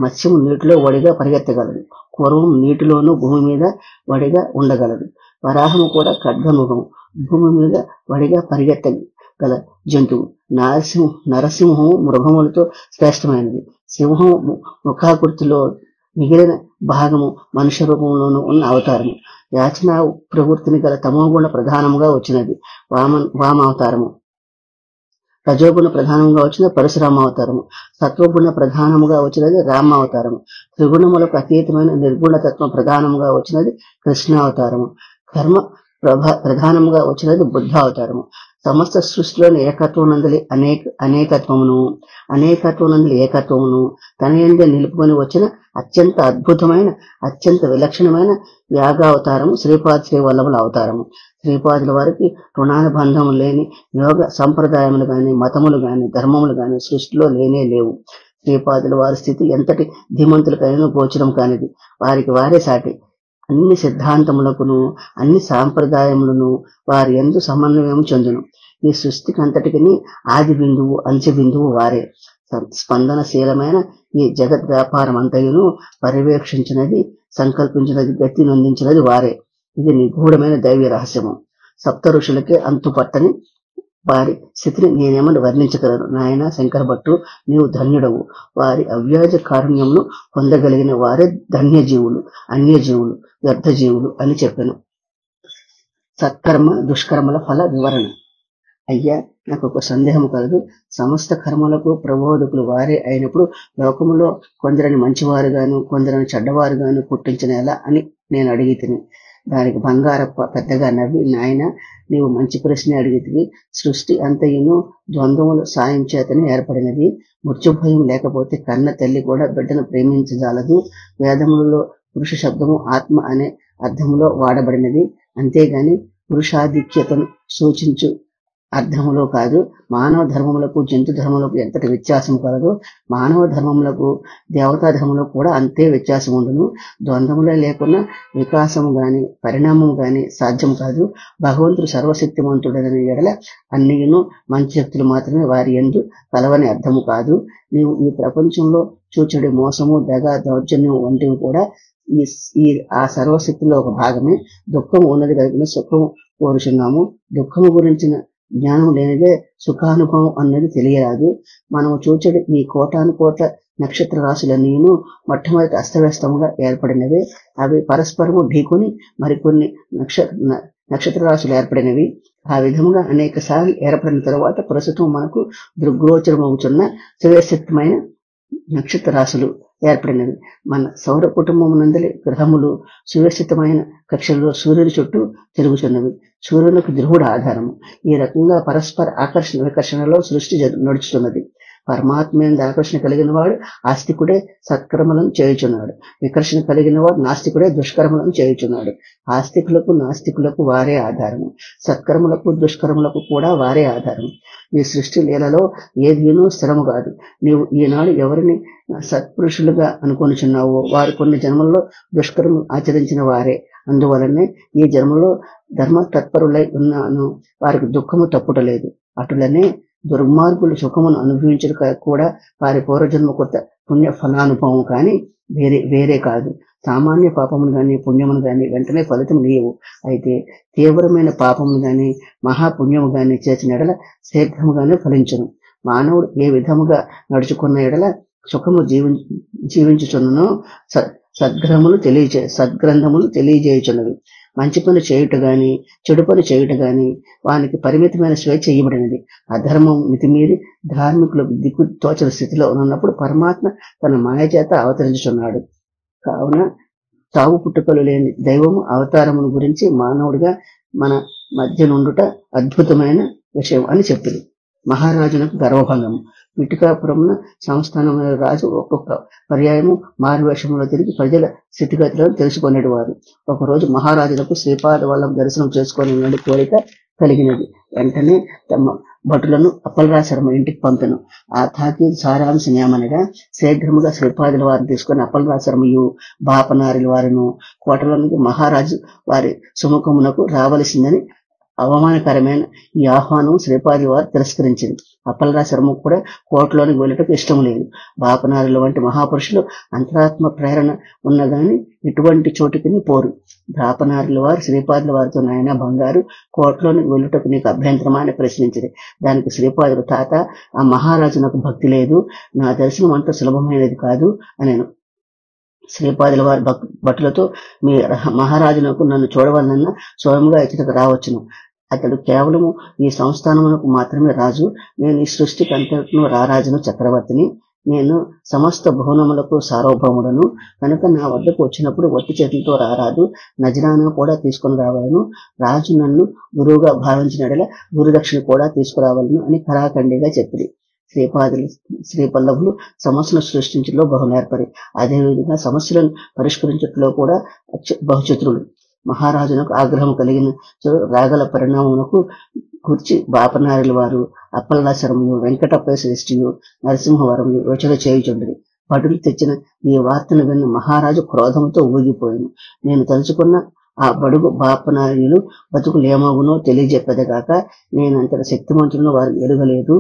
మత్స్యము నీటిలో వడిగా పరిగెత్తగలదు. పూర్వం నీటిలోనూ భూమి మీద వడిగా ఉండగలదు. వరాహము కూడా ఖడ్గముఖము, భూమి మీద వడిగా పరిగెత్తగల జంతువు. నరసింహము మృగములతో శ్రేష్టమైనది. సింహం ముఖాకృతిలో మిగిలిన భాగము మనుష్య రూపంలోనూ ఉన్న అవతారము. యాచనా ప్రవృత్తిని గల తమోగుణ ప్రధానముగా వచ్చినది వామావతారము. రజోగుణ ప్రధానంగా వచ్చిన పరశురామ అవతారము. సత్వగుణ ప్రధానముగా వచ్చినది రామావతారము. త్రిగుణములకు అతీతమైన నిర్గుణ తత్వం ప్రధానముగా వచ్చినది కృష్ణావతారము. కర్మ ప్రధానముగా వచ్చినది బుద్ధావతారము. సమస్త సృష్టిలోని ఏకత్వనందలి అనేకత్వనందలి ఏకత్వమును తన యందే నిలుపుకొని వచ్చిన అత్యంత అద్భుతమైన అత్యంత విలక్షణమైన యాగావతారము శ్రీపాద శ్రీవల్లభుల అవతారము. శ్రీపాదుల వారికి రుణానుబంధము లేని యోగ సంప్రదాయములు గాని మతములు గాని ధర్మములు గాని సృష్టిలో లేనే లేవు. శ్రీపాదుల వారి స్థితి ఎంతటి ధీమంతులకైనా గోచరం కానిది. వారికి వారే సాటి. అన్ని సిద్ధాంతములకును అన్ని సాంప్రదాయములను వారి యందు సమన్వయం చెందును. ఈ సృష్టికి అంతటికి ఆది బిందువు అంచె బిందువు వారే. స్పందనశీలమైన ఈ జగత్ వ్యాపారం అంతయును పర్యవేక్షించినది, సంకల్పించినది, గతి నొందించినది వారే. ఇది నిగూఢమైన దైవ రహస్యము. సప్త ఋషులకే అంతుపట్టని వారి స్థితిని నేనేమని వర్ణించగలను. నాయన శంకర భట్టు, నీవు ధన్యుడవు. వారి అవ్యాజ కారుణ్యమును పొందగలిగిన వారే ధన్యజీవులు, అన్యజీవులు, వ్యర్థజీవులు అని చెప్పాను. సత్కర్మ దుష్కర్మల ఫల వివరణ. అయ్యా, నాకు ఒక సందేహం కలదు. సమస్త కర్మలకు ప్రబోధకులు వారే అయినప్పుడు లోకములో కొందరని మంచివారుగాను కొందరని చెడ్డవారుగాను పుట్టించిన ఎలా అని నేను అడిగితిని. దానికి బంగారప్ప పెద్దగా నవ్వి, నాయన, నీవు మంచి ప్రశ్న అడిగితివి. సృష్టి అంతయును ద్వంద్వముల సాయం చేతనే ఏర్పడినది. మృత్యుభయం లేకపోతే కన్న తల్లి కూడా బిడ్డను ప్రేమించజాలదు. వేదములలో పురుష శబ్దము ఆత్మ అనే అర్థములో వాడబడినది, అంతేగాని పురుషాధిక్యతను సూచించు అర్థములో కాదు. మానవ ధర్మములకు జంతు ధర్మములకు ఎంతటి వ్యత్యాసం కలదో మానవ ధర్మములకు దేవతా ధర్మములకు కూడా అంతే వ్యత్యాసం ఉండును. ద్వంద్వములే లేకున్నా వికాసము గాని పరిణామము గాని సాధ్యం కాదు. భగవంతుడు సర్వశక్తిమంతుడని ఎడల అన్నియును మంచి శక్తులు మాత్రమే వారి యందు కలవని అర్థము కాదు. నీవు ఈ ప్రపంచంలో చూచడి మోసము, దగ, దౌర్జన్యం వంటివి కూడా ఆ సర్వశక్తిలో ఒక భాగమే. దుఃఖం ఉన్నది కలిగిన సుఖం కోరుచున్నాము. దుఃఖము గురించిన జ్ఞానం లేనిదే సుఖానుభవం అన్నది తెలియరాదు. మనము చూచడి ఈ కోటాను కోట్ల నక్షత్ర రాశులన్నీను మొట్టమొదటి అస్తవ్యస్తముగా ఏర్పడినవే. అవి పరస్పరము ఢీకొని మరికొన్ని నక్షత్ర రాశులు ఏర్పడినవి. ఆ విధముగా అనేక సార్లు ఏర్పడిన తరువాత ప్రస్తుతం మనకు దృగ్గోచరమవుతున్న సువ్యవస్థితమైన నక్షత్ర రాశులు ఏర్పడినవి. మన సౌర కుటుంబమునందలి గ్రహములు సువ్యవస్థితమైన కక్షల్లో సూర్యుని చుట్టూ తిరుగుతున్నవి. సూర్యునికి ధ్రువుడు ఆధారము. ఈ రకంగా పరస్పర ఆకర్షణ వికర్షణలో సృష్టి నడుచుతున్నది. పరమాత్మైన ఆకర్షణ కలిగిన వాడు ఆస్తికుడే సత్కర్మలను చేయుచున్నాడు. వికర్షణ కలిగిన వాడు నాస్తికుడే దుష్కర్మలను చేయుచున్నాడు. ఆస్తికులకు నాస్తికులకు వారే ఆధారము. సత్కర్మలకు దుష్కర్మలకు కూడా వారే ఆధారము. ఈ సృష్టి లీలలో ఏదీనూ స్థిరము కాదు. నీవు ఈనాడు ఎవరిని సత్పురుషులుగా అనుకొనుచున్నావో వారు కొన్ని జన్మల్లో దుష్కర్మం ఆచరించిన వారే. అందువలనే ఈ జన్మలో ధర్మ తత్పరులై ఉన్నాను వారికి దుఃఖము తప్పుటలేదు. అటులనే దుర్మార్గులు సుఖమును అనుభవించక కూడా వారి పూర్వజన్మ కొత్త పుణ్య ఫలానుభవం కానీ వేరే కాదు. సామాన్య పాపమును గాని పుణ్యమును గాని వెంటనే ఫలితం లేవు. అయితే తీవ్రమైన పాపమును గాని మహాపుణ్యము గాని చేసిన ఎడల శీఘ్రముగానే ఫలించును. మానవుడు ఏ విధముగా నడుచుకున్న ఎడల సుఖము జీవించుచున్ననో సద్గ్రంథములు తెలియజేయుచున్నవి. మంచి పని చేయుట గాని చెడు పని చేయుట గాని వానికి పరిమితమైన స్వేచ్ఛ ఇవ్వబడినది. అధర్మం మితిమీరి ధార్మికులకు దిక్కు తోచల స్థితిలో ఉన్నప్పుడు పరమాత్మ తన మాయ చేత అవతరించుచున్నాడు. కావున తావు పుట్టుకలు లేని దైవము అవతారమును గురించి మానవుడిగా మన మధ్య నుండుట అద్భుతమైన విషయం అని చెప్పింది. మహారాజునకు గర్వభంగము. పిఠికాపురమున సంస్థానమైన రాజు ఒక్కొక్క పర్యాయము మారువేషంలో తిరిగి ప్రజల స్థితిగతులను తెలుసుకునేవారు. ఒకరోజు మహారాజులకు శ్రీపాద వల్లభ దర్శనం చేసుకునే కోరిక కలిగినది. వెంటనే తమ భటులను అప్పలరాజు శర్మ ఇంటికి పంపెను. ఆ తాకీదు సారాంశం ఏమనగా శీఘ్రముగా శ్రీపాదుల వారిని తీసుకుని అప్పలరాజు శర్మయు బాపనారుల వారిను కోటలోనికి మహారాజు వారి సుముఖమునకు రావలసిందని అవమానకరమైన ఈ ఆహ్వానం శ్రీపాదుల వారు తిరస్కరించింది. అప్పలరాజు శర్మ కూడా కోటలోనికి వెళ్ళటకు ఇష్టం లేదు. బాపనారుల వంటి మహాపురుషులు అంతరాత్మ ప్రేరణ ఉన్నగాని ఇటువంటి చోటుకి పోరు. బాపనారుల వారు శ్రీపాదుల వారితో నాయన బంగారు కోటలోనికి వెళ్ళటకు నీకు అభ్యంతరమా అని ప్రశ్నించింది. దానికి శ్రీపాదులు తాత ఆ మహారాజు నాకు భక్తి లేదు, నా దర్శనం అంత సులభమైనది కాదు అనేను. శ్రీపాదుల వారి భటులతో మీ మహారాజునకు నన్ను చూడవలనన్న స్వయంగా ఇచ్చటకు రావచ్చును. అతడు కేవలము ఈ సంస్థానమునకు మాత్రమే రాజు. నేను ఈ సృష్టికి అంతటిను రారాజును చక్రవర్తిని. నేను సమస్త భువనములకు సార్వభౌముడను కనుక నా వద్దకు వచ్చినప్పుడు వట్టి చేతులతో రారాదు, నజరానా కూడా తీసుకుని రావాలను. రాజు నన్ను గురువుగా భావించిన గురుదక్షిణ కూడా తీసుకురావాలను అని ఖరాఖండిగా చెప్పింది. శ్రీపల్లవులు సమస్యను సృష్టించడంలో బహునేర్పరి. అదేవిధంగా సమస్యలను పరిష్కరించడంలో కూడా బహుచతురులు. మహారాజునకు ఆగ్రహం కలిగిన రాగల పరిణామమునకు కూర్చి బాపనారుల వారు అప్పలరాజు శర్మయు వెంకటప్ప శ్రేష్ఠియు నరసింహవరములు యోచన చేయుచుండ్రి. భటులు తెచ్చిన ఈ వార్తను విన్న మహారాజు క్రోధంతో ఊగిపోయాను. నేను తలుచుకున్న ఆ బడుగు బాపనారులు బతుకులేమగునో తెలియజెప్పేదిగాక నేనంతటి శక్తిమంతులను వారు ఎరుగలేదు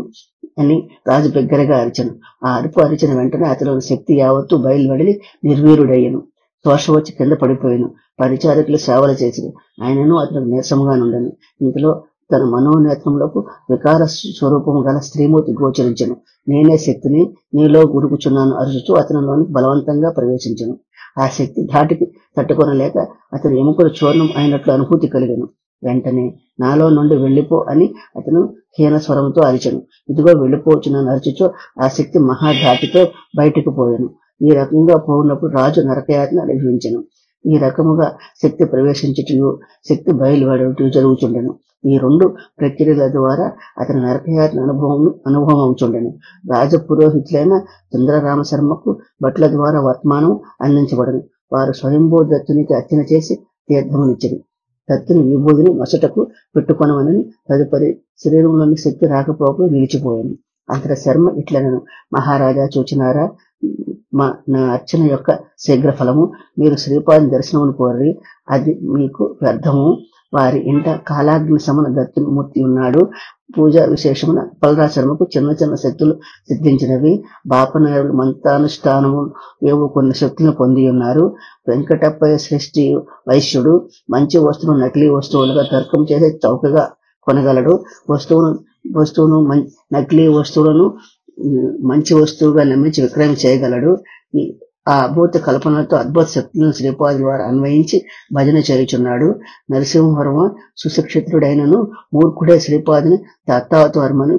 అని రాజు బిగ్గరగా అరిచను. ఆ అరుపు అరిచిన వెంటనే అతని శక్తి యావత్తు బయలువెడలి నిర్వీరుడయ్యను. శోష వచ్చి కింద పడిపోయాను. పరిచారకులు సేవలు చేసి ఆయనను అతనికి నీరసముగా నుండెను. ఇంతలో తన మనోనేత్రములకు వికార స్వరూపము గల స్త్రీమూర్తి గోచరించను. నేనే శక్తిని నీలో గురుకుచున్నాను అరుచుతూ అతనిలోనికి బలవంతంగా ప్రవేశించను. ఆ శక్తి ధాటికి తట్టుకొనలేక అతను ఎముకలు చూర్ణం అయినట్లు అనుభూతి కలిగను. వెంటనే నాలో నుండి వెళ్ళిపో అని అతను హీన స్వరంతో అరిచను. ఇదిగో వెళ్ళిపోవచ్చునని అరుచుచో ఆ శక్తి మహాధాటితో బయటకు పోయాను. ఈ రకంగా పోయినప్పుడు రాజు నరకయాతన అనుభవించను. ఈ రకముగా శక్తి ప్రవేశించుటయు శక్తి బయలువెడటయు జరుగుతుండెను. ఈ రెండు ప్రక్రియల ద్వారా అతని నరకయాతన అనుభవం అవుతుండెను. రాజ పురోహితులైన చంద్రరామ శర్మకు భట్ల ద్వారా వర్తమానం అందించబడను. వారు స్వయంభూ దత్తునికి అర్చన చేసి తీర్థమునిచ్చిరి. దత్తుని విభూతిని నొసటకు పెట్టుకొనమని తదుపరి శరీరంలోని శక్తి రాకపోక నిలిచిపోయాను. అంతట శర్మ ఇట్లనను, మహారాజా చూచినారా నా అర్చన యొక్క శీఘ్ర ఫలము. మీరు శ్రీపాదుని దర్శనమును కోరి అది మీకు వ్యర్థము. వారి ఇంట కాలాగ్ని సమన దత్తుమూర్తి ఉన్నాడు. పూజా విశేషమున బలరాశర్మకు చిన్న చిన్న శక్తులు సిద్ధించినవి. బాపనాయుడు మంత్రానుష్ఠానము ఏవో కొన్ని శక్తులను పొంది ఉన్నారు. వెంకటప్పయ్య శ్రేష్ఠి వైశ్యుడు మంచి వస్తువులు నకిలీ వస్తువులుగా తర్కం చేసే చౌకగా కొనగలడు. వస్తువును నకిలీ వస్తువులను మంచి వస్తువుగా నమ్మించి విక్రయం చేయగలడు. ఆ అద్భుత కల్పనలతో అద్భుత శక్తులను శ్రీపాదుల వారు అన్వయించి భజన చేయుచున్నాడు. నరసింహవర్మ సుశిక్షితుడైనను మూర్ఖుడే శ్రీపాదుని దత్తావతారమని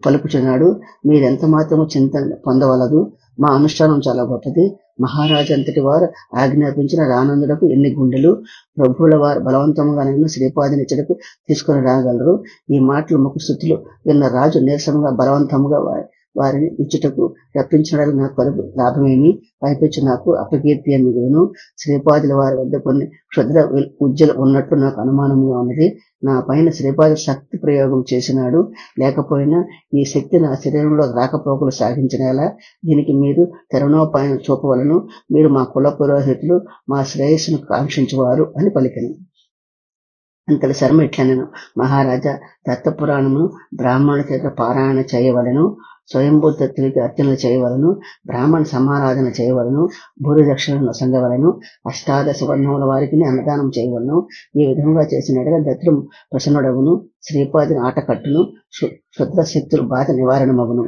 పలుకుచున్నాడు. మీరెంత మాత్రము చింత పొందవలదు. మా అనుష్ఠానం చాలా గొప్పది. మహారాజు అంతటి వారు ఆజ్ఞాపించిన రానందులకు ఎన్ని గుండెలు. ప్రభువుల వారు బలవంతంగానైనా శ్రీపాదునిచ్చటకు తీసుకుని రాగలరు. ఈ మాటలు ముఖస్థుతులు విన్న రాజు నీరసంగా బలవంతంగా వారిని ఇచ్చుటకు రప్పించడానికి నాకు కలుగు లాభమేమి, పైపెచ్చు నాకు అపకీర్తి మిగులును. శ్రీపాదుల వారి వద్ద కొన్ని క్షుద్ర ఉజ్జలు ఉన్నట్లు నాకు అనుమానంగా ఉన్నది. నా పైన శ్రీపాదు శక్తి ప్రయోగం చేసినాడు. లేకపోయినా ఈ శక్తి నా శరీరంలో రాకపోకలు సాగించినలా. దీనికి మీరు తరుణోపాయం చూపవలను. మీరు మా కుల పురోహితులు, మా శ్రేయస్సును కాంక్షించువారు అని పలికెను. అంతటి శర్మ ఇట్లనెను, మహారాజా, దత్తపురాణమును బ్రాహ్మణుల చేత పారాయణ చేయవలను. స్వయంభూ దత్తుడికి అర్చనలు చేయవలను. బ్రాహ్మణ సమారాధన చేయవలను. భూరి దక్షిణను నొసంగవలను. అష్టాదశ వర్ణముల వారికి అన్నదానం చేయవలను. ఈ విధంగా చేసినట్టుగా దత్తుడు ప్రసన్నుడవును. శ్రీపాదిని ఆట కట్టును. శుద్ర శక్తులు బాధ నివారణమగును.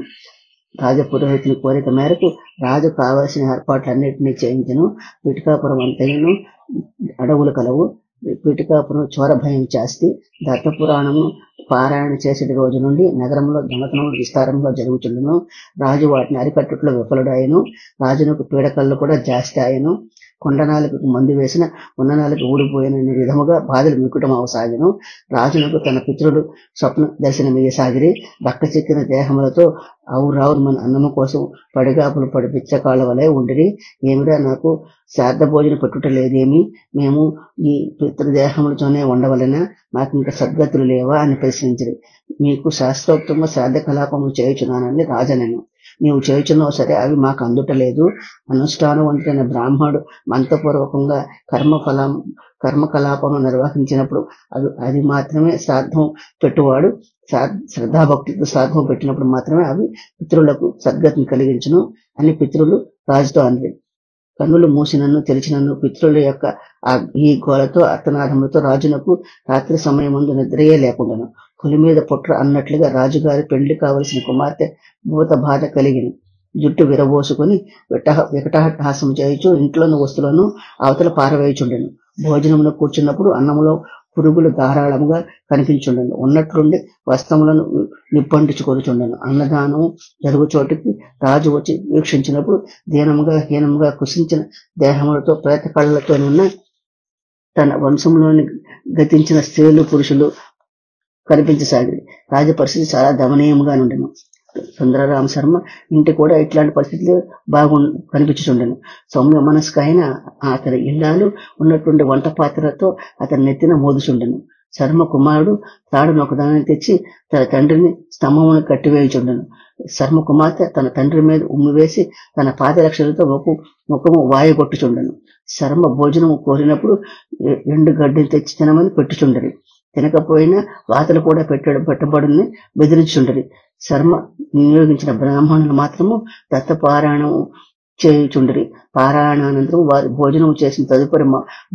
రాజపురోహితుని కోరిక మేరకు రాజు కావలసిన ఏర్పాట్లన్నింటినీ చేయించను. పిఠికాపురం అంతయును అడవులు కలవు. పిఠికాపురం చోర భయం చేస్తే దత్తపురాణము పారాయణ చేసేటి రోజు నుండి నగరంలో దొంగతనములు విస్తారంగా జరుగుతుండను. రాజు వాటిని అరికట్టుట్లో విఫలుడాయను. రాజునకు పీడకళ్ళు కూడా జాస్తి ఆయను. కొండనాలకు మందు వేసిన ఉన్ననాలకు ఊడిపోయిన విధముగా బాధలు మికుటం అవసాగను. రాజునకు తన పితృడు స్వప్న దర్శనమయ్యసాగిరి. బక్క చెక్కిన దేహములతో అవురావురు మన అన్నము కోసం పడిగాపులు పడి పిచ్చకాళ్ళ వలె ఉండిరి. ఏమిరా నాకు శ్రాద్ధ భోజనం పెట్టుటలేదేమి? మేము ఈ పితృదేహములతోనే ఉండవలెనా? మాకు ఇంకా సద్గతులు లేవా అని ప్రశ్నించిరి. మీకు శాస్త్రోక్తంగా శ్రాద్ధ కలాపములు చేయుచున్నానని రాజనెను. నీవు చేయుచున్నావు సరే, అవి మాకు అందుటలేదు. అనుష్ఠానవంతుడైన బ్రాహ్మణుడు మంత్రపూర్వకంగా కర్మకలాపము నిర్వహించినప్పుడు అది మాత్రమే శ్రాద్ధం పెట్టువాడు. శ్రద్ధాభక్తితో శ్రాద్ధం పెట్టినప్పుడు మాత్రమే అవి పితృలకు సద్గతిని కలిగించును అని పితృలు రాజుతో అంది. కన్నులు మూసినన్ను తెరిచినన్ను పితృల యొక్క ఈ గోలతో అర్థనాథములతో రాజునకు రాత్రి సమయం ముందు నిద్రయే లేకుండాను. పులి మీద పుట్ర అన్నట్లుగా రాజుగారి పెళ్లి కావలసిన కుమార్తె భూత బాధ కలిగిన జుట్టు విరబోసుకుని వికటహాసం చేయుచు ఇంట్లోని వస్తువులను అవతల పారవేయుచుండెను. భోజనమును కూర్చున్నప్పుడు అన్నములో పురుగులు ధారాళముగా కనిపించుండెను. ఉన్నట్లుండి వస్త్రములను నిప్పంటించుకొనుచుండెను. అన్నదానము జరుగు చోటుకి రాజు వచ్చి వీక్షించినప్పుడు దీనముగా హీనముగా కుసించిన దేహములతో ప్రేత కళ్ళతోనున్న తన వంశంలోని గతించిన స్త్రీలు పురుషులు కనిపించసాగింది. రాజ పరిస్థితి చాలా దమనీయంగా ఉండెను. సుందరరామ శర్మ ఇంటి కూడా ఇట్లాంటి పరిస్థితులు కనిపించుండెను. సౌమ్య మనస్కు అయిన అతని ఇల్లాలు ఉన్నటువంటి వంట పాత్రతో అతని నెత్తిన మోదుచుండెను. శర్మ కుమారుడు తాడును ఒకదాన్ని తెచ్చి తన తండ్రిని స్తంభమును కట్టివేయుచుండెను. శర్మ కుమార్తె తన తండ్రి మీద ఉమ్మివేసి తన పాదరక్షలతో ముఖము వాయగొట్టుచుండెను. శర్మ భోజనము కోరినప్పుడు ఎండు గడ్డిని తెచ్చి తినమని పెట్టుచుండరి. తినకపోయినా వాతలు కూడా పెట్టబడుని బెదిరించుండరి. శర్మ నియోగించిన బ్రాహ్మణులు మాత్రము దత్తపారాయణము చేయుచుండరి. పారాయణానంతరం వారి భోజనం చేసిన తదుపరి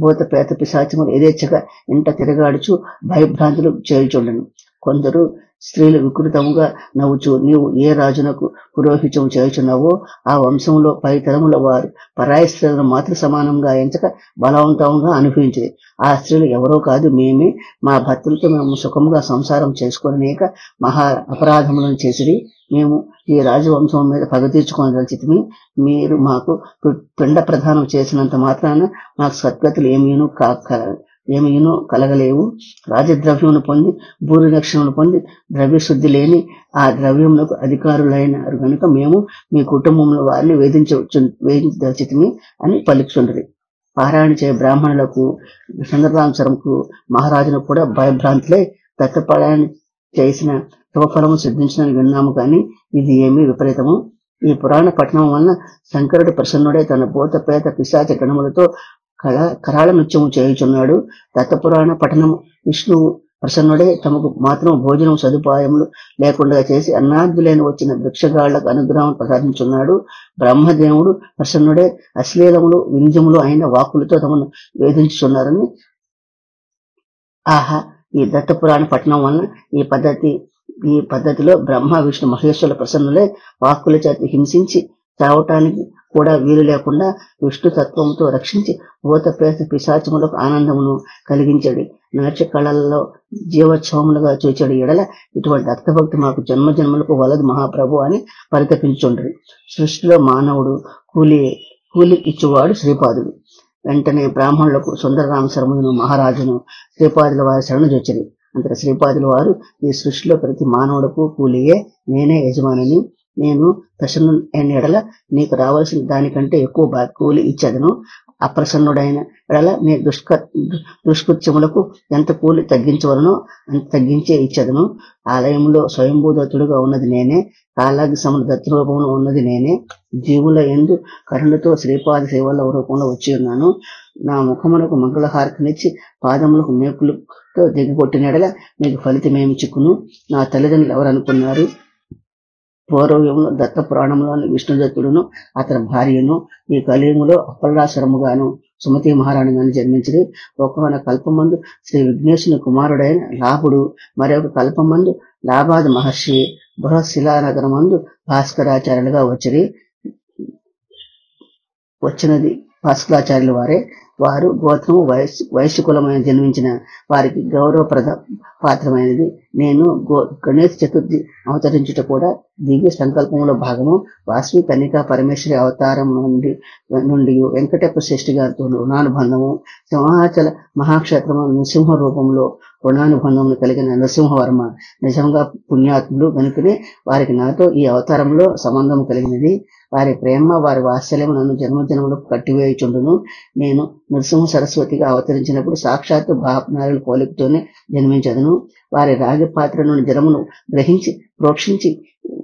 భూత పేత పిశాచములు యథేచ్ఛగా ఇంట తిరగాడుచు భయభ్రాంతులు చేయుచుండెను. కొందరు స్త్రీలు వికృతముగా నవ్వుచు, నీవు ఏ రాజునకు పురోహిత్యం చేయుచున్నావో ఆ వంశంలో పై తరముల వారు పరాయి స్త్రీలను మాతృ సమానంగా ఎంచక బలవంతంగా అనుభవించింది. ఆ స్త్రీలు ఎవరో కాదు, మేమే. మా భర్తలతో మేము సుఖముగా సంసారం చేసుకోలేక మహా అపరాధములను చేసిరి. మేము ఈ రాజవంశం మీద పగ తీర్చుకోదలిచితిమి. మీరు మాకు పిండ ప్రదానం చేసినంత మాత్రాన మాకు సద్గతులు ఏమీనూ కలగలేవు. రాజద్రవ్యమును పొంది భూరి రక్షణను పొంది ద్రవ్యశుద్ధి లేని ఆ ద్రవ్యములకు అధికారులైనారు కనుక మేము మీ కుటుంబంలో వారిని వేధించదలిచితిమి అని పలుకుచుండ్రి. పారాయణ చేయ బ్రాహ్మణులకు సుందరరామచరంకు మహారాజును కూడా భయభ్రాంతులై దత్తపారాయణ చేసిన శుభఫలము సిద్ధించినని విన్నాము, కానీ ఇది ఏమీ విపరీతము. ఈ పురాణ పఠనం వలన శంకరుడు ప్రసన్నుడై తన భూత పేత పిశాచ గణములతో కరాళ నృత్యము చేయుచున్నాడు. దత్తపురాణ పఠనం విష్ణువు ప్రసన్నుడే తమకు మాత్రం భోజనం సదుపాయములు లేకుండా చేసి అన్నార్థులైన వచ్చిన భిక్షగాళ్లకు అనుగ్రహం ప్రసాదించున్నాడు. బ్రహ్మదేవుడు ప్రసన్నుడే అశ్లీలములు వింజములు అయిన వాక్కులతో తమను వేధించుచున్నారని. ఆహా, ఈ దత్తపురాణ పఠనం వలన ఈ పద్ధతిలో బ్రహ్మ విష్ణు మహేశ్వరుల ప్రసన్నులే వాక్కుల చేత హింసించి చావటానికి కూడా వీలు లేకుండా విష్ణు తత్వంతో రక్షించి భూత ప్రేత పిశాచములకు ఆనందమును కలిగించడి నాట్య కళలలో జీవోత్సవములుగా చూచాడు ఎడల ఇటువంటి అర్థభక్తి మాకు జన్మ జన్మలకు వలదు మహాప్రభు అని పరితపించుండ్రి. సృష్టిలో మానవుడు కూలి ఇచ్చువాడు శ్రీపాదుడు. వెంటనే బ్రాహ్మణులకు సుందరరామశర్మను మహారాజును శ్రీపాదుల వారి శరణు జొచ్చిరి. అంతట శ్రీపాదుల వారు, ఈ సృష్టిలో ప్రతి మానవుడుకు కూలియే, నేనే యజమానిని. నేను ప్రసన్నుడైన ఎడల నీకు రావాల్సిన దానికంటే ఎక్కువ కూలి ఇచ్చేదను. అప్రసన్నుడైన ఎడల నీ దుష్కృత్యములకు ఎంత కూలి తగ్గించవలనో అంత తగ్గించే ఇచ్చేదను. ఆలయంలో స్వయంభూదత్తుడుగా ఉన్నది నేనే, కాలాగ్ని సముద్ర దత్త రూపంలో ఉన్నది నేనే. జీవుల యందు కరుణతో శ్రీపాద సేవల రూపంలో వచ్చి ఉన్నాను. నా ముఖమునకు మంగళహారకనిచ్చి పాదములకు మేకులతో దిగగొట్టినడల మీకు ఫలితమేమి చిక్కును? నా తల్లిదండ్రులు ఎవరనుకున్నారు? పూర్వయుగంలో దత్త పురాణంలోని విష్ణుదత్తుడును అతని భార్యను ఈ కలియుగంలో అప్పలాశ్వరముగాను సుమతి మహారాణిగాను జన్మించింది. ఒకనొక కల్పమందు శ్రీ విఘ్నేశుని కుమారుడైన లాభుడు, మరొక కల్పమందు లాభాది మహర్షి బృహశిలానగరమందు భాస్కరాచార్యులుగా వచ్చినది భాస్కరాచార్యుల వారే. వారు గోత్రము వైశ్యకులమైన జన్మించిన వారికి గౌరవప్రద పాత్రమైనది. నేను గణేష్ చతుర్థి అవతరించుట కూడా దివ్య సంకల్పంలో భాగము. వాసవి కన్నికా పరమేశ్వరి అవతారం నుండి వెంకటప్ప శ్రేష్ఠి గారితో రుణానుబంధము, సింహాచల మహాక్షేత్రము నృసింహ రూపంలో రుణానుబంధములు కలిగిన నృసింహవర్మ నిజంగా పుణ్యాత్ములు కనుకనే వారికి నాతో ఈ అవతారంలో సంబంధం కలిగినది. వారి ప్రేమ వారి వాత్సల్యము నన్ను జన్మజన్మలకు కట్టివేయుచుండును. నేను నృసింహ సరస్వతిగా అవతరించినప్పుడు సాక్షాత్తు బాపనారుల పోలికతోనే జన్మించదను. వారి రాగి పాత్ర నుండి జలమును గ్రహించి ప్రోక్షించి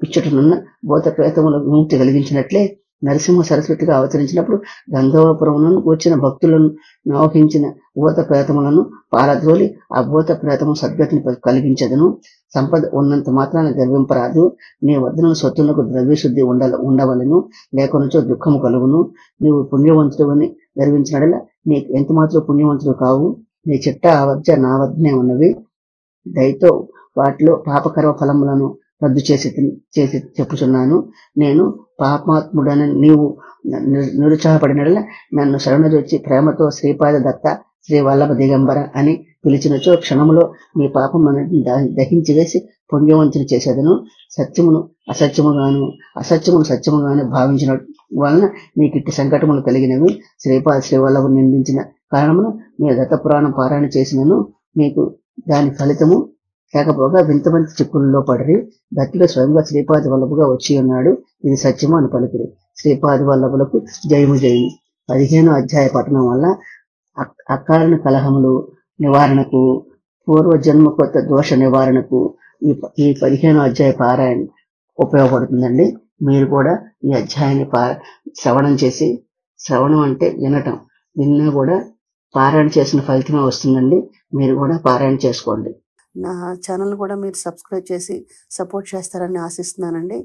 ఇచ్చటనున్న భూత ప్రేతములకు విముక్తి కలిగించినట్లే నరసింహ సరస్వతిగా అవతరించినప్పుడు గంధర్వపురములను వచ్చిన భక్తులను నవహించిన భూత ప్రేతములను పారద్రోలి ఆ భూత ప్రేతము సద్గతిని కలిగించదను. సంపద ఉన్నంత మాత్రాన గర్వింపరాదు. నీ వద్దన సొత్తునకు ద్రవ్యశుద్ధి ఉండవలను, లేకొనచో దుఃఖము కలుగును. నీవు పుణ్యవంతుడని గర్వించినడల నీకు ఎంత మాత్రం పుణ్యవంతుడు కావు. నీ చిట్ట ఆవర్జ నా వద్దనే ఉన్నవి. దయతో వాటిలో పాపకర్మ ఫలములను రద్దు చేసి చెప్పుచున్నాను. నేను పాపాత్ముడని నీవు నిరుత్సాహపడినట్ల నన్ను శరణుజొచ్చి ప్రేమతో శ్రీపాద దత్త, శ్రీ వల్లభ దిగంబర అని పిలిచినచో క్షణములో నీ పాపమును దహించివేసి పుణ్యవంతుని చేసేదను. సత్యమును అసత్యముగాను, అసత్యమును సత్యముగాను భావించిన వలన నీకిట్టి సంకటములు కలిగినవి. శ్రీపాద శ్రీవల్లభుని నిందించిన కారణమును మీ దత్త పురాణం పారాయణ చేసినను మీకు దాని ఫలితము లేకపోగా వింతమంతి చిక్కుల్లో పడిరి. గట్టిగా స్వయంగా శ్రీపాది వల్లభుగా వచ్చి ఉన్నాడు, ఇది సత్యము అని పలికిరి. శ్రీపాది వల్లభులకు జయము జయము. 15వ అధ్యాయ పఠనం వల్ల అకారణ కలహములు నివారణకు, పూర్వజన్మ కొత్త దోష నివారణకు ఈ 15వ అధ్యాయ పారాయణ ఉపయోగపడుతుందండి. మీరు కూడా ఈ అధ్యాయాన్ని శ్రవణం చేసి, శ్రవణం అంటే వినటం, విన్నా కూడా పారాయణ చేసిన ఫలితమే వస్తుందండి. మీరు కూడా పారాయణ చేసుకోండి. నా ఛానల్ కూడా మీరు సబ్స్క్రైబ్ చేసి సపోర్ట్ చేస్తారని ఆశిస్తున్నానండి.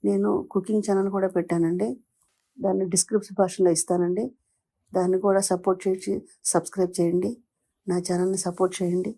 నేను కుకింగ్ ఛానల్ కూడా పెట్టానండి, దాన్ని డిస్క్రిప్షన్ భాషలో ఇస్తానండి. దాన్ని కూడా సపోర్ట్ చేసి సబ్స్క్రైబ్ చేయండి. నా ఛానల్ని సపోర్ట్ చేయండి.